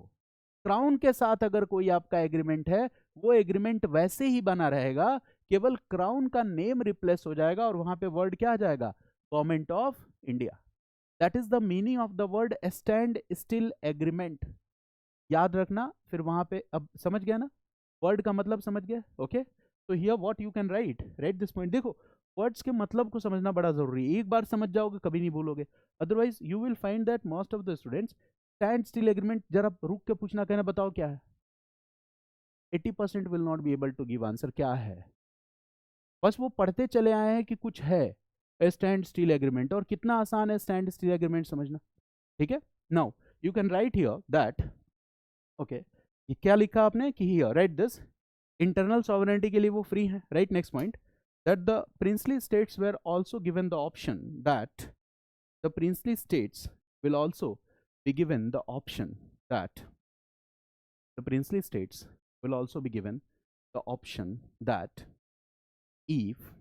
क्राउन के साथ अगर कोई आपका एग्रीमेंट है, वो एग्रीमेंट वैसे ही बना रहेगा, केवल क्राउन का नेम रिप्लेस हो जाएगा और वहां पे वर्ड क्या आ जाएगा? Government of India. That is the meaning of the word stand still agreement. याद रखना. फिर वहां पे अब समझ गया ना, वर्ड का मतलब समझ गया? ओके, तो here what you can write this point. देखो, वर्ड्स के मतलब को समझना बड़ा जरूरी है. एक बार समझ जाओगे कभी नहीं भूलोगे. Otherwise you will find that most of the students stand still agreement, जरा रुक के पूछना, कहना बताओ क्या है. 80% will not be able to give answer क्या है, बस वो पढ़ते चले आए हैं कि कुछ है स्टैंड स्टील एग्रीमेंट, और कितना आसान है स्टैंड स्टील एग्रीमेंट समझना, ठीक है। Now you can write here that, okay, ये क्या लिखा आपने कि here right this, internal sovereignty के लिए वो फ्री है, right. Next point, that the princely states where also given the option, that the princely states will also be given the option, that the princely states will also be given the option that if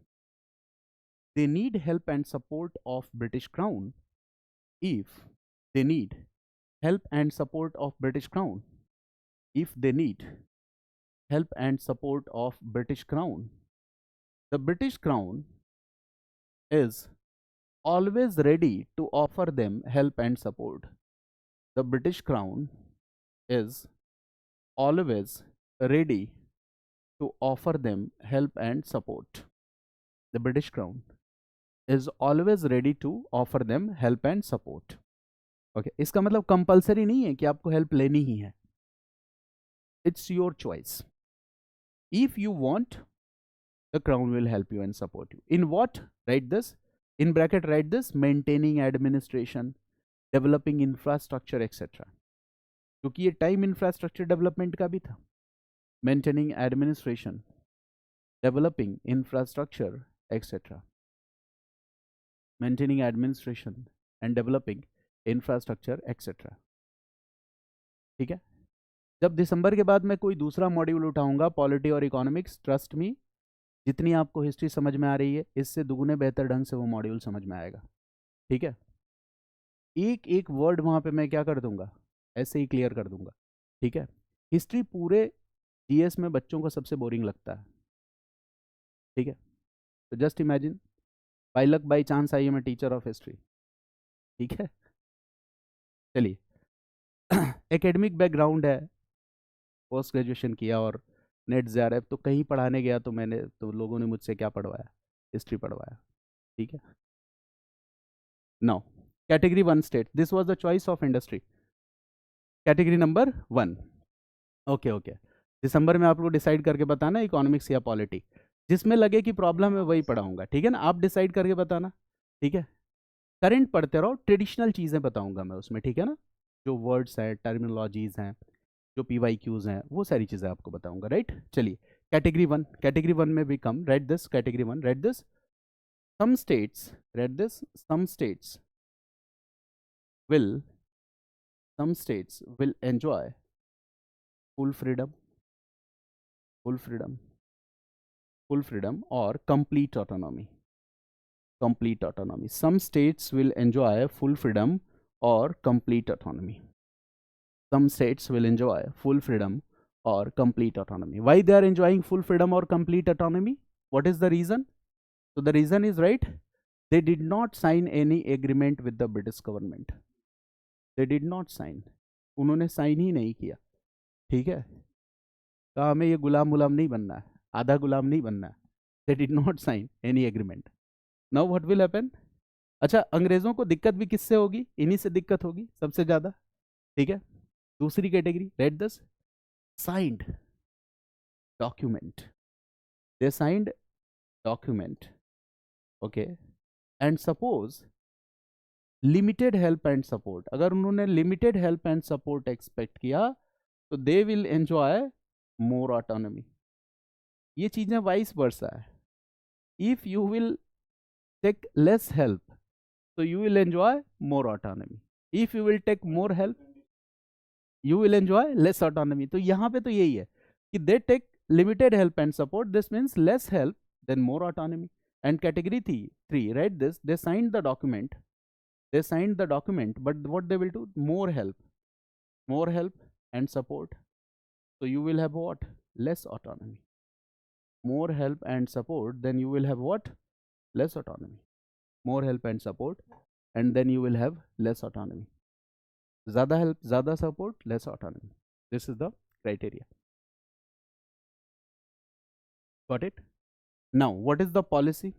they need help and support of British Crown, if they need help and support of British Crown, if they need help and support of British Crown, the British Crown is always ready to offer them help and support. The British Crown is always ready to offer them help and support. The British Crown is always ready to offer them help and support. Okay, इसका मतलब compulsory नहीं है कि आपको help लेनी ही है, it's your choice. If you want, the crown will help you and support you. In what? Write this. In bracket write this, maintaining administration, developing infrastructure, etc. क्योंकि ये टाइम इंफ्रास्ट्रक्चर डेवलपमेंट का भी था. Maintaining administration, developing infrastructure, etc. Maintaining administration and developing infrastructure, etc. ठीक है. जब दिसंबर के बाद मैं कोई दूसरा मॉड्यूल उठाऊंगा पॉलिटी और इकोनॉमिक्स, ट्रस्ट मी, जितनी आपको हिस्ट्री समझ में आ रही है इससे दुगुने बेहतर ढंग से वो मॉड्यूल समझ में आएगा. ठीक है. एक एक वर्ड वहां पे मैं क्या कर दूंगा, ऐसे ही क्लियर कर दूंगा. ठीक है. हिस्ट्री पूरे जीएस में बच्चों को सबसे बोरिंग लगता है. ठीक है. तो just imagine, by luck by chance I am a teacher of history. ठीक है. चलिए, एकेडमिक बैकग्राउंड है, पोस्ट ग्रेजुएशन किया और नेट जेआरएफ, तो कहीं पढ़ाने गया तो मैंने, तो लोगों ने मुझसे क्या पढ़वाया, हिस्ट्री पढ़वाया. ठीक है. Now category 1 state, this was the choice of industry. Category number 1. Okay okay, दिसंबर में आपको डिसाइड करके बताना इकोनॉमिक्स या पॉलिटी, जिसमें लगे कि प्रॉब्लम है वही पढ़ाऊंगा. ठीक है ना, आप डिसाइड करके बताना. ठीक है. करंट पढ़ते रहो, ट्रेडिशनल चीज़ें बताऊंगा मैं उसमें. ठीक है ना, जो वर्ड्स हैं, टर्मिनोलॉजीज हैं, जो PYQs हैं, वो सारी चीज़ें आपको बताऊंगा. राइट. चलिए, कैटेगरी 1. कैटेगरी 1 में भी कम, write this. Category 1, write this. Some states, write this, some states will enjoy full freedom or complete autonomy. Some states will enjoy full freedom or complete autonomy. Some states will enjoy full freedom or complete autonomy. Why they are enjoying full freedom or complete autonomy? What is the reason? So the reason is, right, they did not sign any agreement with the British government. They did not sign. उन्होंने sign ही नहीं किया. ठीक है. तो हमें ये गुलाम नहीं बनना है, आधा गुलाम नहीं बनना है. They did not sign any agreement. Now what will happen? अच्छा, अंग्रेजों को दिक्कत भी किससे होगी? इन्हीं से दिक्कत होगी सबसे ज्यादा. ठीक है. दूसरी category, read this, signed document. They signed document. Okay. And suppose limited help and support, अगर उन्होंने limited help and support expect किया तो they will enjoy more autonomy. ये चीजें वाइस वर्सा है. If you will take less help तो you will enjoy more autonomy. If you will take more help you will enjoy less autonomy. तो यहाँ पे तो यही है कि they take limited help and support, this means less help then more autonomy. And category 3, right this, they signed the document. They signed the document, but what they will do? More help and support. So you will have what? Less autonomy. More help and support, then you will have what? Less autonomy. More help and support, and then you will have less autonomy. Zyada help, zyada support, less autonomy. This is the criteria. Got it? Now, what is the policy?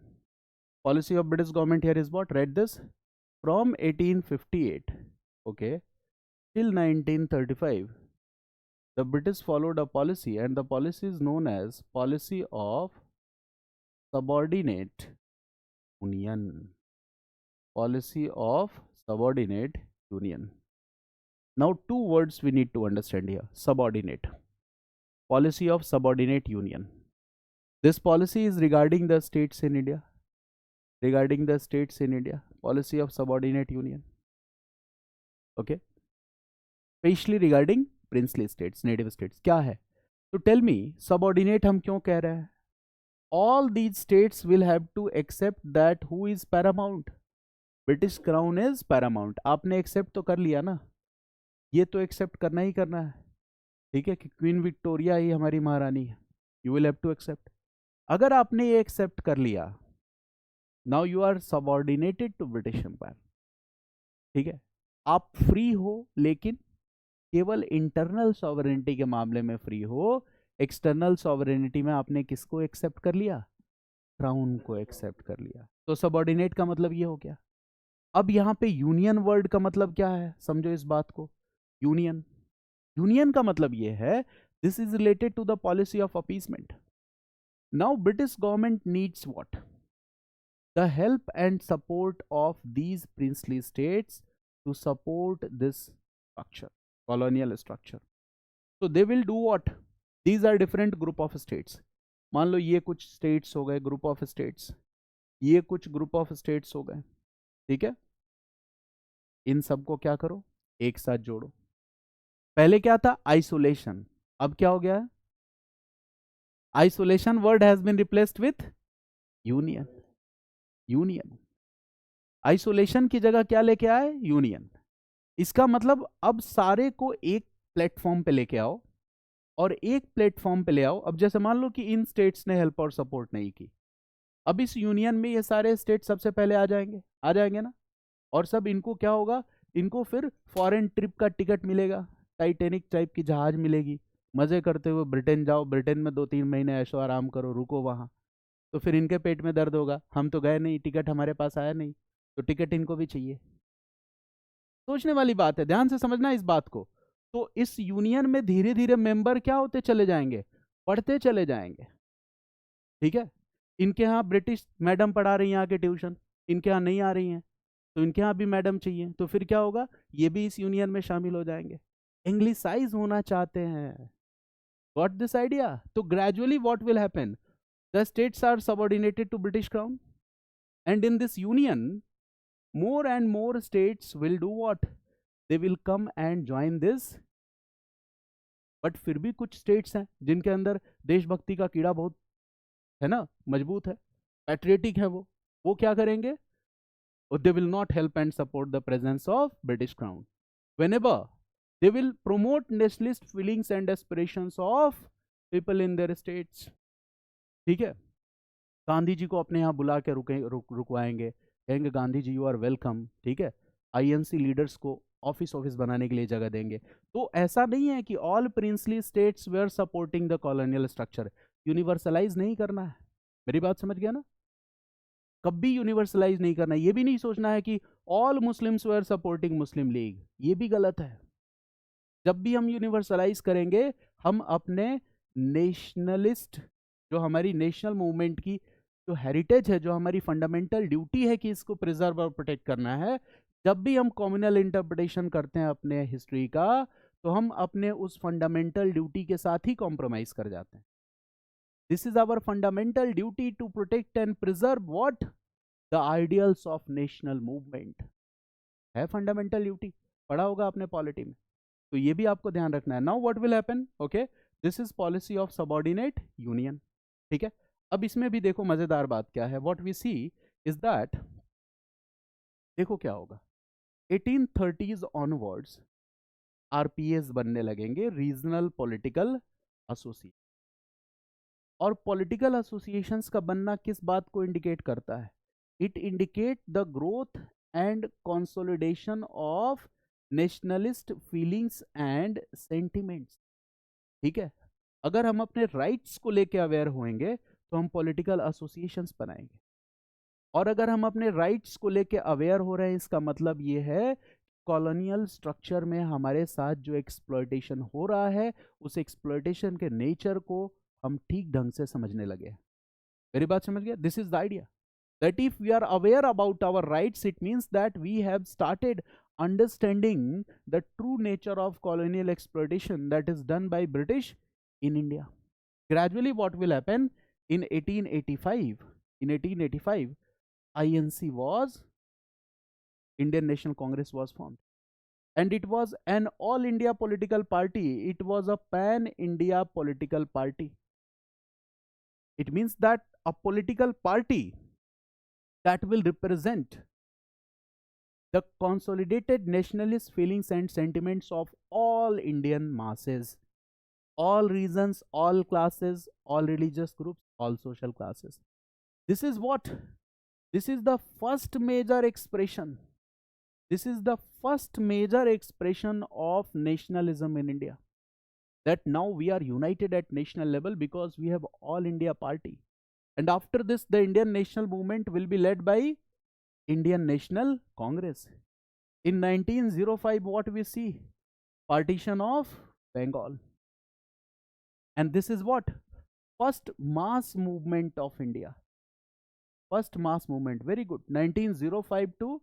Policy of British government here is what? Write this. From 1858, okay, till 1935, The British followed a policy, and the policy is known as policy of subordinate union. Policy of subordinate union. Now, two words we need to understand here: subordinate. Policy of subordinate union. This policy is regarding the states in India. Regarding the states in India, policy of subordinate union. Okay. Especially regarding princely states, native states. क्या है? So tell me, subordinate हम क्यों कह रहे हैं? All these states will have to accept that who is paramount. British crown is paramount. आपने accept तो कर लिया ना, ये तो accept करना ही करना है, ठीक है, कि क्वीन विक्टोरिया ही हमारी महारानी है. You will have to accept. अगर आपने ये accept कर लिया, now you are subordinated to British Empire. ठीक है, आप फ्री हो, लेकिन केवल इंटरनल सॉवरेनिटी के मामले में फ्री हो. एक्सटर्नल सॉवरेनिटी में आपने किसको एक्सेप्ट कर लिया? क्राउन को एक्सेप्ट कर लिया. तो सबऑर्डिनेट का मतलब ये हो गया. अब यहाँ पे यूनियन वर्ड का मतलब क्या है, समझो इस बात को. यूनियन, यूनियन का मतलब ये है, this is related to the policy of appeasement. Now British government needs what? The help and support of these princely states to support this structure, colonial structure. So they will do what? These are different group of states. मान लो ये कुछ states हो गए, group of states, ये कुछ group of states हो गए, ठीक है. इन सबको क्या करो? एक साथ जोड़ो. पहले क्या था? आइसोलेशन. अब क्या हो गया? Isolation word has been replaced with union. Union. Isolation की जगह क्या लेके आए? यूनियन. इसका मतलब अब सारे को एक प्लेटफॉर्म पे लेके आओ, और एक प्लेटफॉर्म पे ले आओ. अब जैसे मान लो कि इन स्टेट्स ने हेल्प और सपोर्ट नहीं की, अब इस यूनियन में ये सारे स्टेट सबसे पहले आ जाएंगे ना. और सब इनको क्या होगा? इनको फिर फॉरेन ट्रिप का टिकट मिलेगा, टाइटेनिक टाइप की जहाज मिलेगी, मजे करते हुए ब्रिटेन जाओ, ब्रिटेन में 2-3 महीने ऐशो आराम करो, रुको वहां. तो फिर इनके पेट में दर्द होगा, हम तो गए नहीं, टिकट हमारे पास आया नहीं, तो टिकट इनको भी चाहिए. सोचने वाली बात है, ध्यान से समझना इस बात को. तो इस यूनियन में धीरे धीरे मेंबर क्या होते चले जाएंगे? बढ़ते चले जाएंगे. ठीक है. इनके यहाँ ब्रिटिश मैडम पढ़ा रही हैं आके ट्यूशन, इनके यहाँ नहीं आ रही हैं, तो इनके यहाँ भी मैडम चाहिए, तो फिर क्या होगा? ये भी इस यूनियन में शामिल हो जाएंगे. इंग्लिसाइज होना चाहते हैं. Got this idea? तो gradually what will happen? The states are subordinated to British crown, and in this union more and more states will do what? They will come and join this. But फिर भी कुछ states हैं जिनके अंदर देशभक्ति का कीड़ा बहुत है ना, मजबूत है, पैट्रियटिक है. वो क्या करेंगे? They will not help and support the presence of British Crown. Whenever they will promote nationalist feelings and aspirations of people in their states. ठीक है. गांधी जी को अपने यहाँ बुला के रुकवाएंगे, कहेंगे Gandhi ji you are welcome. ठीक है. आईएनसी लीडर्स को ऑफिस बनाने के लिए जगह देंगे. तो ऐसा नहीं है कि all princely states were supporting the colonial structure. Universalise नहीं करना है. मेरी बात समझ गया ना? कभी यूनिवर्सलाइज नहीं करना है. ये भी नहीं सोचना है कि all Muslims were supporting Muslim League. ये भी गलत है. जब भी हम यूनिवर्सलाइज करेंगे, हम अपने नेशनलिस्ट, जो हमारी नेशनल मूवमेंट की जो हेरिटेज है, जो हमारी फंडामेंटल ड्यूटी है कि इसको प्रिजर्व और प्रोटेक्ट करना है, जब भी हम कम्युनल इंटरप्रिटेशन करते हैं अपने हिस्ट्री का, तो हम अपने उस फंडामेंटल ड्यूटी के साथ ही कॉम्प्रोमाइज कर जाते हैं. This is our fundamental duty to protect and preserve what? The ideals of national movement. है फंडामेंटल ड्यूटी, पढ़ा होगा आपने पॉलिटी में, तो ये भी आपको ध्यान रखना है. Now what will happen? Okay, this is policy of subordinate union. ठीक है. अब इसमें भी देखो मजेदार बात क्या है. What we see is that, देखो क्या होगा, 1830s ऑनवर्ड्स आरपीएस बनने लगेंगे, रीजनल पॉलिटिकल एसोसिएशन. और पॉलिटिकल एसोसिएशंस का बनना किस बात को इंडिकेट करता है? It indicate the growth and consolidation of nationalist feelings and sentiments. ठीक है. अगर हम अपने राइट्स को लेकर अवेयर होंगे तो हम पॉलिटिकल एसोसिएशंस बनाएंगे. और अगर हम अपने राइट्स को लेकर अवेयर हो रहे हैं, इसका मतलब ये है कॉलोनियल स्ट्रक्चर में हमारे साथ जो एक्सप्लॉयटेशन हो रहा है, उस एक्सप्लॉयटेशन के नेचर को हम ठीक ढंग से समझने लगे। मेरी बात समझ गया? This is the idea that if we are aware about our rights, it means that we have started understanding the true nature of colonial exploitation that is done by British in India. Gradually what will happen, in 1885 INC was, Indian National Congress was formed, and it was an all India political party. It was a pan India political party. It means that a political party that will represent the consolidated nationalist feelings and sentiments of all Indian masses, all regions, all classes, all religious groups, all social classes. This is what? This is the first major expression. This is the first major expression of nationalism in India. That now we are united at national level because we have all India party. And after this, the Indian national movement will be led by Indian National Congress. In 1905, what we see? Partition of Bengal. And this is what? First mass movement of India. First mass movement. Very good. 1905 to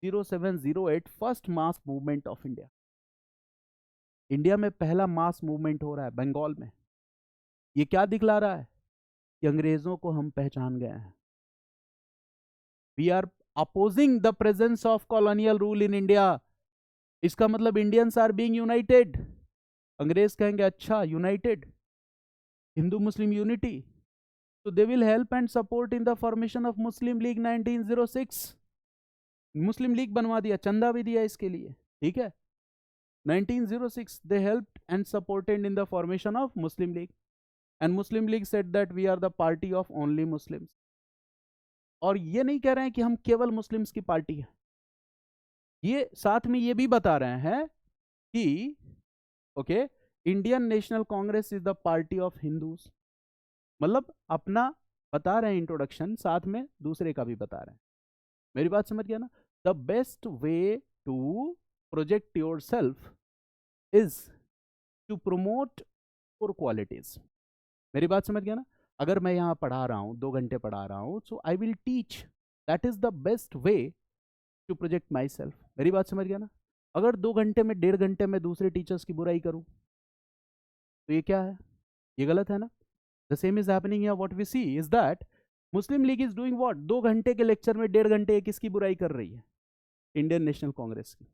0708, first mass movement of India. India में पहला mass movement हो रहा है बंगाल में। ये क्या दिखला रहा है? कि अंग्रेजों को हम पहचान गए हैं। We are opposing the presence of colonial rule in India. इसका मतलब इंडियंस आर बीइंग यूनाइटेड। अंग्रेज कहेंगे अच्छा यूनाइटेड, हिंदू मुस्लिम यूनिटी, तो they will help and support in the formation of Muslim league 1906। Muslim league बनवा दिया, चंदा भी दिया इसके लिए, ठीक है। 1906 they helped and supported in the formation of Muslim League, and Muslim League said that we are the party of only Muslims. और ये नहीं कह रहे हैं कि हम केवल मुस्लिम्स की पार्टी है, ये साथ में ये भी बता रहे हैं कि okay, Indian national Congress is the party of Hindus. मतलब अपना बता रहे हैं इंट्रोडक्शन, साथ में दूसरे का भी बता रहे हैं। मेरी बात समझ गया ना? The best way to project yourself is to promote your qualities. मेरी बात समझ गया ना? अगर मैं यहाँ पढ़ा रहा हूँ, 2 घंटे पढ़ा रहा हूँ, so I will teach. That is the best way to project myself. मेरी बात समझ गया ना? अगर 2 घंटे में 1.5 घंटे में दूसरे टीचर्स की बुराई करूँ तो ये क्या है? ये गलत है ना? The same is happening here. What we see is that Muslim League is doing what? 2 घंटे के लेक्चर में 1.5 घंटे किसकी बुराई कर रही है? इंडियन नेशनल कांग्रेस की।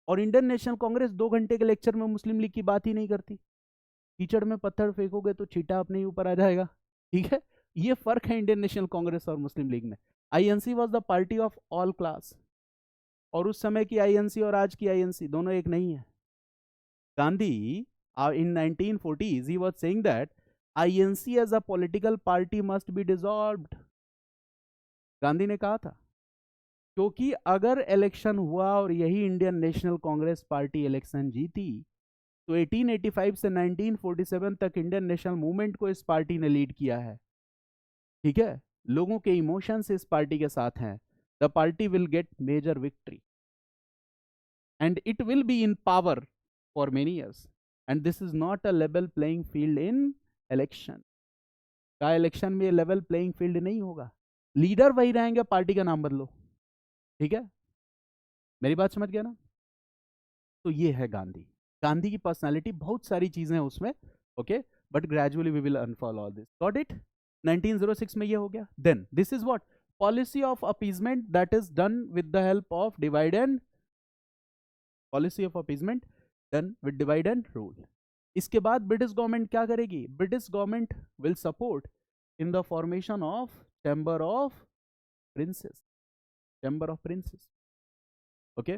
और इंडियन नेशनल कांग्रेस 2 घंटे के लेक्चर में मुस्लिम लीग की बात ही नहीं करती। कीचड़ में पत्थर फेंकोगे तो छींटा अपने ही ऊपर आ जाएगा, ठीक है। ये फर्क है इंडियन नेशनल कांग्रेस और मुस्लिम लीग में। INC was the party of all class, और उस समय की आईएनसी और आज की आईएनसी दोनों एक नहीं है। गांधी इन 1940s he was saying that INC as a political party must be dissolved. Gandhi ने कहा था, क्योंकि अगर इलेक्शन हुआ और यही Indian national Congress party election जीती तो 1885 से 1947 तक इंडियन नेशनल मूवमेंट को इस पार्टी ने लीड किया है, ठीक है। लोगों के इमोशंस इस पार्टी के साथ हैं। The party will get major victory and it will be in power for many years, and this is not a level playing field in election. का इलेक्शन में लेवल प्लेइंग फील्ड नहीं होगा, leader वही रहेंगे, party का नाम बदलो, ठीक है। मेरी बात समझ गया ना? तो ये है गांधी। गांधी की पर्सनालिटी, बहुत सारी चीजें हैं उसमें, okay, but gradually we will unfollow all this. Got it? 1906 में ये हो गया। Then this is what? Policy of appeasement that is done with the help of divide and, policy of appeasement done with divide and rule. इसके बाद British government क्या करेगी? British government will support in the formation of chamber of princes, Chamber of Princes. Okay,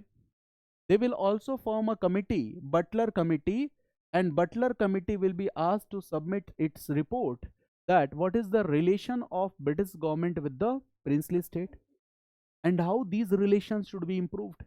they will also form a committee, Butler Committee, and Butler Committee will be asked to submit its report that what is the relation of British government with the princely state and how these relations should be improved.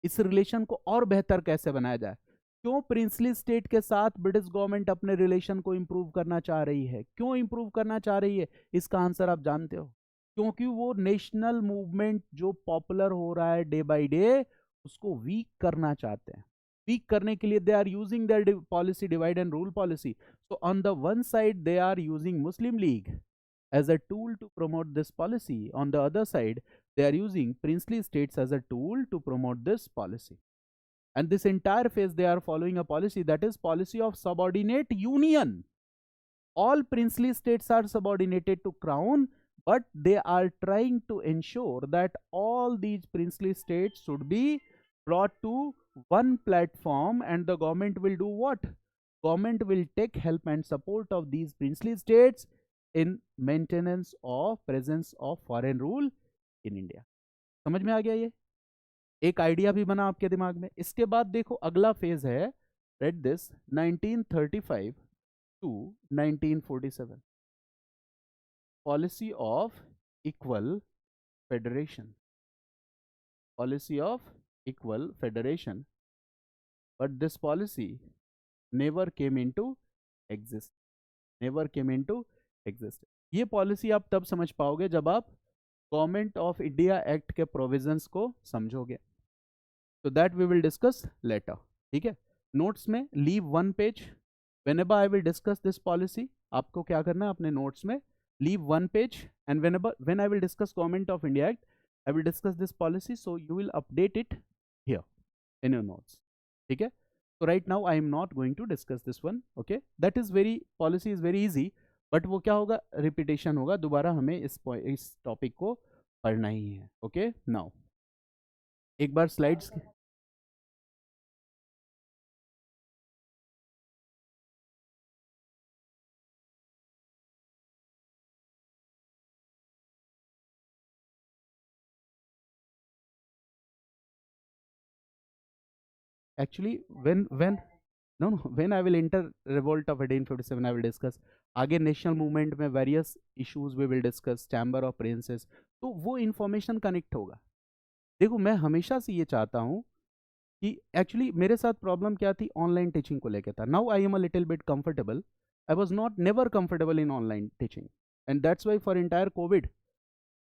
इस relation को और बेहतर कैसे बनाया जाए? क्यों princely state के साथ ब्रिटिश गवर्नमेंट अपने रिलेशन को इंप्रूव करना चाह रही है? क्यों इंप्रूव करना चाह रही है? इसका आंसर आप जानते हो, क्योंकि वो नेशनल मूवमेंट जो पॉपुलर हो रहा है डे बाय डे, उसको वीक करना चाहते हैं। वीक करने के लिए they are using their policy, divide and rule policy. So on the one side they are using Muslim League as a tool to promote this policy. On the other side they are using princely states as a tool to promote this policy. And this entire phase they are following a policy, that is policy of subordinate union. All princely states are subordinated to crown, but they are trying to ensure that all these princely states should be brought to one platform, and the government will do what? Government will take help and support of these princely states in maintenance of presence of foreign rule in India. समझ में आ गया? ये एक idea भी बना आपके दिमाग में. इसके बाद देखो अगला फेज है, read this, 1935 to 1947, policy of equal federation, policy of equal federation, but this policy never came into exist, never came into exist. ये पॉलिसी आप तब समझ पाओगे जब आप गवर्नमेंट ऑफ इंडिया एक्ट के प्रोविजंस को समझोगे. तो that we will discuss later. ठीक है, नोट्स में leave one page. whenever I will discuss this policy, आपको क्या करना है अपने नोट्स में, leave one page, and when I will discuss Government of India Act, I will discuss this policy, so you will update it here in your notes. ठीक है, so right now I am not going to discuss this one. Okay, that is very, policy is very easy, but वो क्या होगा, repetition होगा, दोबारा हमें इस topic को पढ़ना ही है. Okay, now एक बार slides. Actually, when no, when I will enter revolt of 1857, I will discuss. आगे नेशनल मूवमेंट में various issues we will discuss, chamber of princes, तो वो इंफॉर्मेशन कनेक्ट होगा. देखो मैं हमेशा से ये चाहता हूँ कि एक्चुअली मेरे साथ प्रॉब्लम क्या थी, ऑनलाइन टीचिंग को लेकर था. Now I am a little bit comfortable. I was not never comfortable in online teaching, and that's why for entire Covid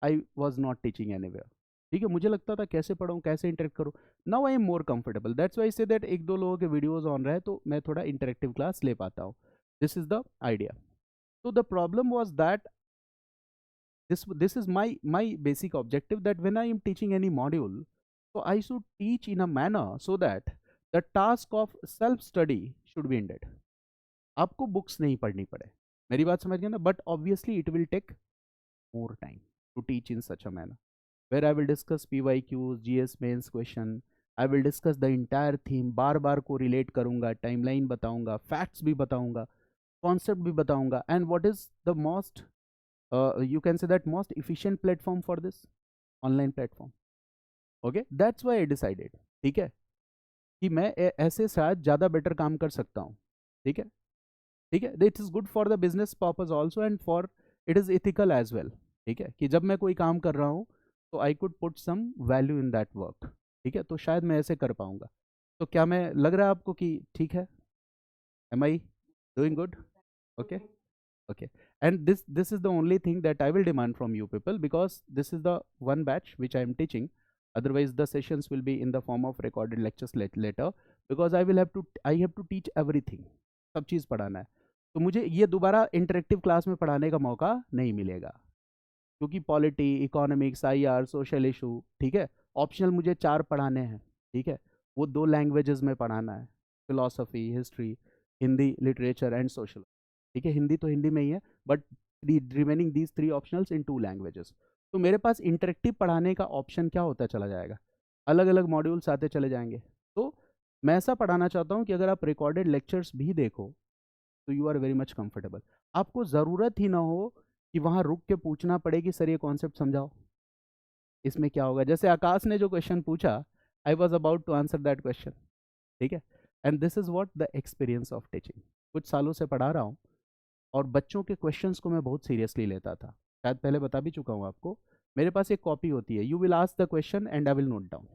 I was not teaching anywhere. ठीक है, मुझे लगता था कैसे पढ़ूँ, कैसे इंटरेक्ट करूँ. Now I am more comfortable, that's why say that एक दो लोगों के वीडियोज ऑन रहे तो मैं थोड़ा इंटरेक्टिव क्लास ले पाता हूँ. This is the idea. So the problem was that this is my basic objective, that when I am teaching any module, so I should teach in a manner so that the task of self study should be ended. आपको books नहीं पढ़नी पड़े, मेरी बात समझ गए ना. But obviously it will take more time to teach in such a manner where I will discuss PYQs, GS mains question. I will discuss the entire theme, बार बार को relate करूँगा, timeline बताऊँगा, facts भी बताऊँगा, concept भी बताऊँगा, and what is the most you can say that most efficient platform for this online platform. Okay, that's why I decided, ठीक है, कि मैं ऐसे शायद ज़्यादा बेटर काम कर सकता हूँ. ठीक है, ठीक है, it is good for the business purpose also and for it is ethical as well. ठीक है, कि जब मैं कोई काम कर रहा हूँ तो I could put some value in that work. ठीक है, तो शायद मैं ऐसे कर पाऊंगा. तो क्या मैं लग रहा है आपको कि ठीक है, am I doing good? Okay, okay, and this is the only thing that I will demand from you people, because this is the one batch which I am teaching. Otherwise the sessions will be in the form of recorded lectures later, because I have to teach everything. सब चीज़ पढ़ाना है, तो मुझे ये दोबारा interactive class में पढ़ाने का मौका नहीं मिलेगा, क्योंकि polity, economics, IR, social issue, ठीक है, ऑप्शनल मुझे 4 पढ़ाने हैं. ठीक है, वो 2 लैंग्वेजेस में पढ़ाना है, philosophy, history, Hindi literature and social. ठीक है, हिंदी तो हिंदी में ही है, but remaining these 3 optionals in 2 languages. तो मेरे पास इंटरेक्टिव पढ़ाने का ऑप्शन क्या होता चला जाएगा, अलग अलग मॉड्यूल्स आते चले जाएंगे. तो मैं ऐसा पढ़ाना चाहता हूँ कि अगर आप रिकॉर्डेड लेक्चर्स भी देखो तो you are very much comfortable. आपको ज़रूरत ही ना हो कि वहाँ रुक के पूछना पड़े कि सर ये कॉन्सेप्ट समझाओ, इसमें क्या होगा. जैसे आकाश ने जो क्वेश्चन पूछा, I was about to answer that question. ठीक है, and this is what the experience of teaching. कुछ सालों से पढ़ा रहा हूँ और बच्चों के क्वेश्चंस को मैं बहुत सीरियसली लेता था. शायद पहले बता भी चुका हूँ आपको. मेरे पास एक कॉपी होती है, you will ask the question and I will note down.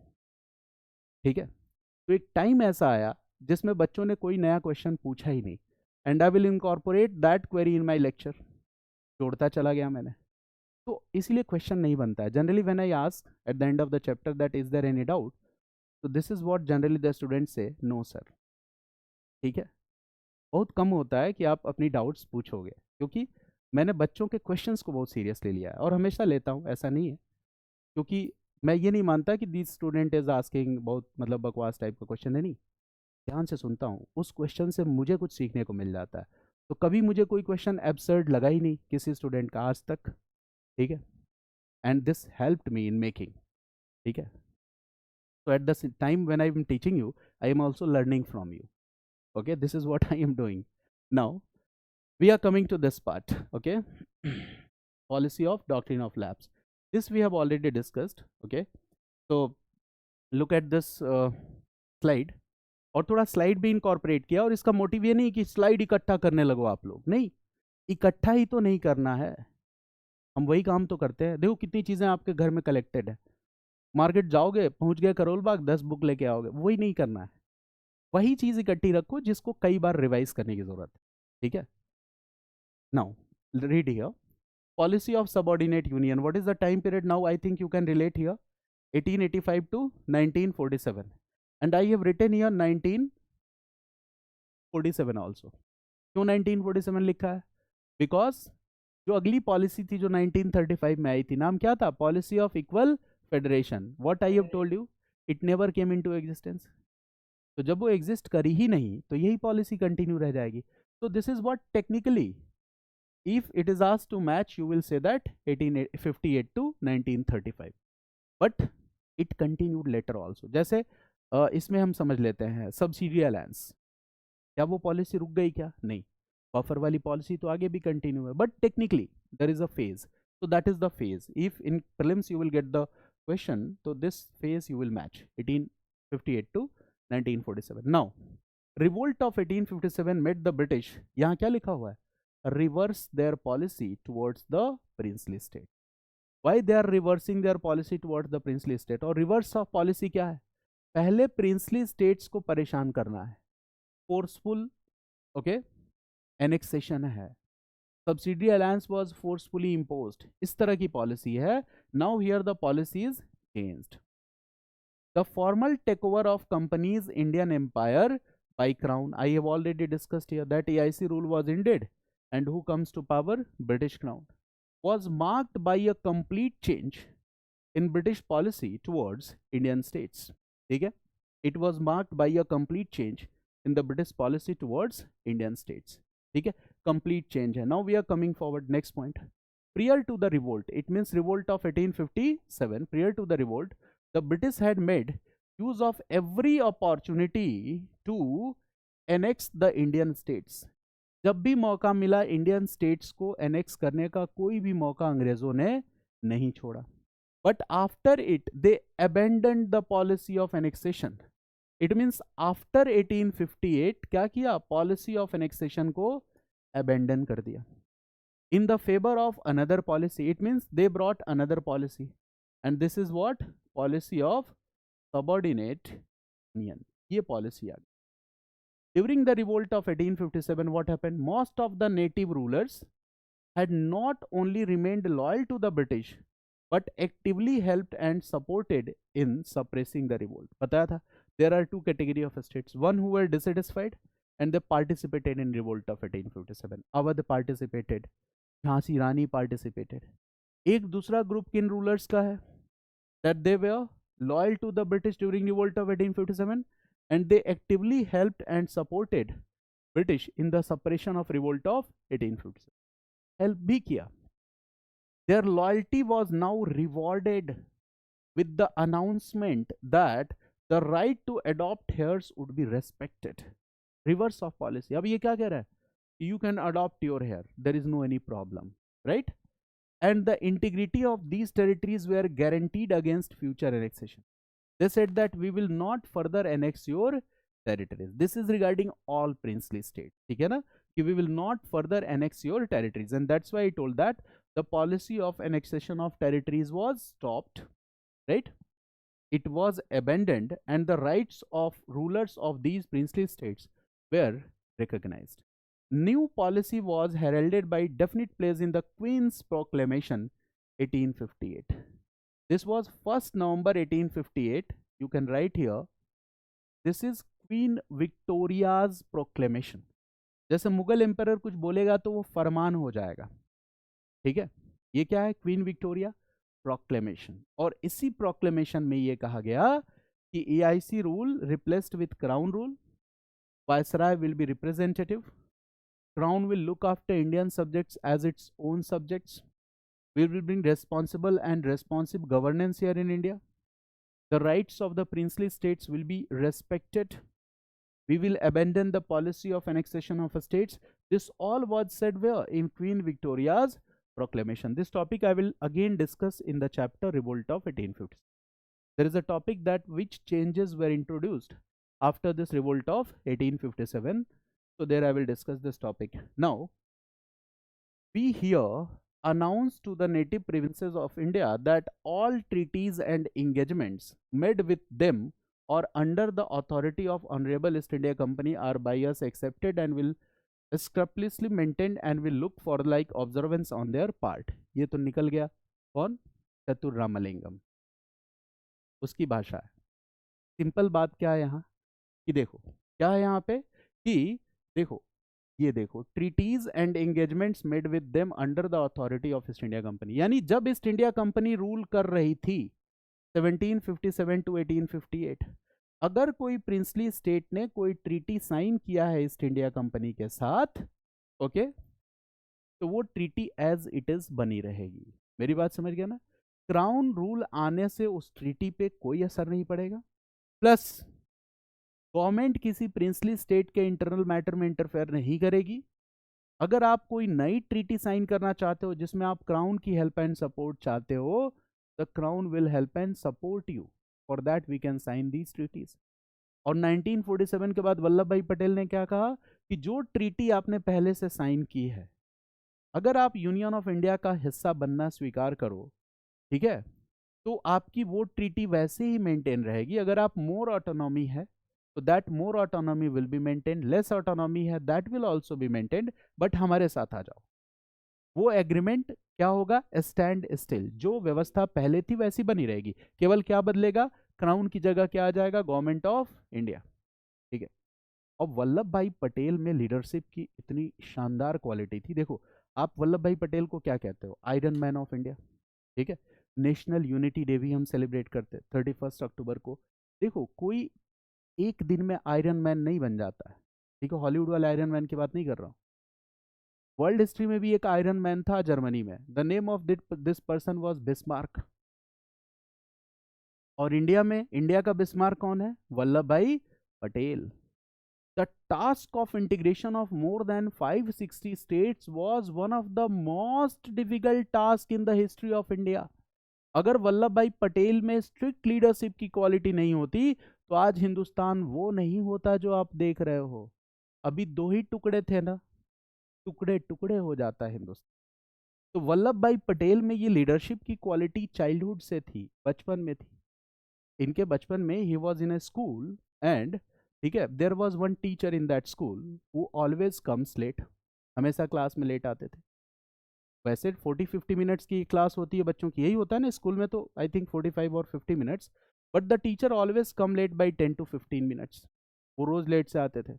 ठीक है, तो एक टाइम ऐसा आया जिसमें बच्चों ने कोई नया क्वेश्चन पूछा ही नहीं, and I will incorporate that query in my lecture. जोड़ता चला गया मैंने. तो इसलिए क्वेश्चन नहीं बनता है generally. When I ask at the end of the chapter that is there any doubt, तो this is what generally the student say, no sir. ठीक है, बहुत कम होता है कि आप अपनी डाउट्स पूछोगे, क्योंकि मैंने बच्चों के क्वेश्चंस को बहुत सीरियसली लिया है और हमेशा लेता हूँ, ऐसा नहीं है। क्योंकि मैं ये नहीं मानता कि दिस स्टूडेंट इज आस्किंग बहुत मतलब बकवास टाइप का क्वेश्चन है, नहीं। ध्यान से सुनता हूँ, उस क्वेश्चन से मुझे कुछ सीखने को मिल जाता है। तो कभी मुझे कोई क्वेश्चन एब्सर्ड लगा ही नहीं किसी स्टूडेंट का आज तक। ठीक है, and this helped me in making. ठीक है, so at the time when I am teaching you, I am also learning from you. Okay, this is what I am doing. Now we are coming to this part. Okay, policy of doctrine of labs, this we have already discussed. Okay, so look at this slide, और थोड़ा slide भी incorporate किया। और इसका motive ये नहीं कि slide इकट्ठा करने लगो आप लोग, नहीं, इकट्ठा ही तो नहीं करना है, हम वही काम तो करते हैं। देखो कितनी चीजें आपके घर में कलेक्टेड है, मार्केट जाओगे, पहुंच गए करोल बाग, 10 बुक लेके आओगे, वही नहीं करना है। वही चीज इकट्ठी रखो जिसको कई बार रिवाइज करने की जरूरत है। ठीक है, now read here, policy of subordinate union, what is the time period now, I think you can relate here, 1885 to 1947, and I have written here 1947 also। क्यों 1947 लिखा है? बिकॉज जो अगली पॉलिसी थी जो 1935 में आई थी, नाम क्या था? Policy of equal federation. What I have told you, it never came into existence. तो जब वो एग्जिस्ट करी ही नहीं तो यही पॉलिसी कंटिन्यू रह जाएगी। तो this is what technically, if it is asked to match, you will say that 1858 to 1935, but it continued later also। जैसे इसमें हम समझ लेते हैं सब्सिडी अलायंस, क्या वो पॉलिसी रुक गई क्या? नहीं, बफर वाली पॉलिसी तो आगे भी कंटिन्यू है, but technically there is a phase, so that is the phase। if in prelims you will get the question, so this phase you will match 1858 to 1947। now revolt of 1857 made the British, यहाँ क्या लिखा हुआ है? reverse their policy towards the princely state। why they are reversing their policy towards the princely state? और reverse of policy क्या है? पहले princely states को परेशान करना है, forceful, okay, annexation है, subsidiary alliance was forcefully imposed, इस तरह की पॉलिसी है। Now here the policy is changed, the formal take over of companies Indian empire by crown, I have already discussed here that AIC rule was ended, and who comes to power? British crown, was marked by a complete change in British policy towards Indian states। ठीक है, it was marked by a complete change in the British policy towards Indian states। ठीक है, complete change है। Now we are coming forward, next point, prior to the revolt, it means revolt of 1857, prior to the revolt the British had made use of every opportunity to annex the Indian states। जब भी मौका मिला Indian states को annex करने का, कोई भी मौका अंग्रेजों ने नहीं छोड़ा। But after it they abandon the policy of annexation. It means after 1858 क्या किया? पॉलिसी ऑफ एनेक्सेशन को अबेंडन कर दिया in the favour of another policy. It means they brought another policy, and this is what? Policy of subordinate union. ये policy आ गई। During the revolt of 1857, what happened? Most of the native rulers had not only remained loyal to the British, but actively helped and supported in suppressing the revolt। बताया था, there are two category of states, one who were dissatisfied and they participated in revolt of 1857। Awadh participated, Jhansi Rani participated। एक दूसरा group किन rulers का है? that they were loyal to the British during revolt of 1857 and they actively helped and supported British in the suppression of revolt of 1857। help भी किया। their loyalty was now rewarded with the announcement that the right to adopt heirs would be respected। reverse of policy। अब ये क्या कह रहा है? you can adopt your heir, there is no any problem, right? and the integrity of these territories were guaranteed against future annexation। they said that we will not further annex your territories। this is regarding all princely states, ठीक है ना, कि we will not further annex your territories, and that's why I told that the policy of annexation of territories was stopped, right? it was abandoned and the rights of rulers of these princely states were recognized। new policy was heralded by definite place in the Queen's Proclamation 1858। this was 1st November 1858, you can write here this is queen Victoria's proclamation. जैसे Mughal emperor कुछ बोलेगा तो वो फरमान हो जाएगा, ठीक है। ये क्या है? Queen Victoria proclamation. और इसी प्रोक्लेमेशन में ये कहा गया कि EIC rule replaced with crown rule, viceroy will be representative, crown will look after Indian subjects as its own subjects, we will bring responsible and responsive governance here in India. The rights of the princely states will be respected. We will abandon the policy of annexation of states. This all was said where? In Queen Victoria's proclamation. This topic I will again discuss in the chapter Revolt of 1850. There is a topic that which changes were introduced after this revolt of 1857. So there I will discuss this topic. Now, we here announce to the native provinces of India that all treaties and engagements made with them or under the authority of Honorable East India Company are by us accepted and will scrupulously maintained and will look for like observance on their part. ये तो निकल गया कौन? चतुर रामलिंगम, उसकी भाषा है। Simple बात क्या है यहाँ कि देखो क्या है यहाँ पे कि देखो ये देखो, treaties and engagements made with them under the authority of East India company. यानी जब ईस्ट इंडिया कंपनी रूल कर रही थी 1757 टू 1858, अगर कोई प्रिंसली स्टेट ने कोई ट्रीटी साइन किया है ईस्ट इंडिया कंपनी के साथ, ओके, तो वो ट्रीटी एज इट इज बनी रहेगी। मेरी बात समझ गया ना? क्राउन रूल आने से उस ट्रीटी पे कोई असर नहीं पड़ेगा, प्लस गवर्नमेंट किसी प्रिंसली स्टेट के इंटरनल मैटर में इंटरफेयर नहीं करेगी। अगर आप कोई नई ट्रीटी साइन करना चाहते हो जिसमें आप क्राउन की हेल्प एंड सपोर्ट चाहते हो, the crown will help and support you, for that we can sign these treaties. और 1947 के बाद वल्लभ भाई पटेल ने क्या कहा कि जो ट्रीटी आपने पहले से साइन की है, अगर आप यूनियन ऑफ इंडिया का हिस्सा बनना स्वीकार करो, ठीक है, तो आपकी वो ट्रीटी वैसे ही मेंटेन रहेगी। अगर आप मोर ऑटोनॉमी है तो that more autonomy will be maintain, less autonomy है that will also be maintained, but हमारे साथ आ जाओ। वो एग्रीमेंट क्या होगा? स्टैंड स्टिल, जो व्यवस्था पहले थी वैसी बनी रहेगी, केवल क्या बदलेगा? क्राउन की जगह क्या आ जाएगा? गवर्नमेंट ऑफ इंडिया, ठीक है। और वल्लभ भाई पटेल में लीडरशिप की इतनी शानदार क्वालिटी थी। देखो, आप वल्लभ भाई पटेल को क्या कहते हो? आयरन मैन ऑफ इंडिया, ठीक है। नेशनल यूनिटी डे भी हम सेलिब्रेट करते हैं 31 अक्टूबर को। देखो, कोई एक दिन में आयरन मैन नहीं बन जाता है, ठीक है। हॉलीवुड वाले आयरन मैन की बात नहीं कर रहा हूँ। वर्ल्ड हिस्ट्री में भी एक आयरन मैन था जर्मनी में, the name of this person was Bismarck. और इंडिया में, इंडिया का बिस्मार्क कौन है? वल्लभ भाई Patel. The task of integration of more than 560 states was one of the most difficult task in the history of India. अगर वल्लभ भाई पटेल में स्ट्रिक्ट लीडरशिप की क्वालिटी नहीं होती तो आज हिंदुस्तान वो नहीं होता जो आप देख रहे हो। अभी दो ही टुकड़े थे ना, टुकड़े टुकड़े हो जाता है हिंदुस्तान। तो वल्लभ भाई पटेल में ये लीडरशिप की क्वालिटी चाइल्डहुड से थी, बचपन में थी। इनके बचपन में ही was in a school and, ठीक है, there was one teacher in that school who always comes late, हमेशा क्लास में लेट आते थे। वैसे 40-50 मिनट्स की क्लास होती है बच्चों की, यही होता है ना स्कूल में, तो आई थिंक 45 और 50 minutes, but the teacher always come late by 10 to 15 minutes. वो रोज लेट से आते थे।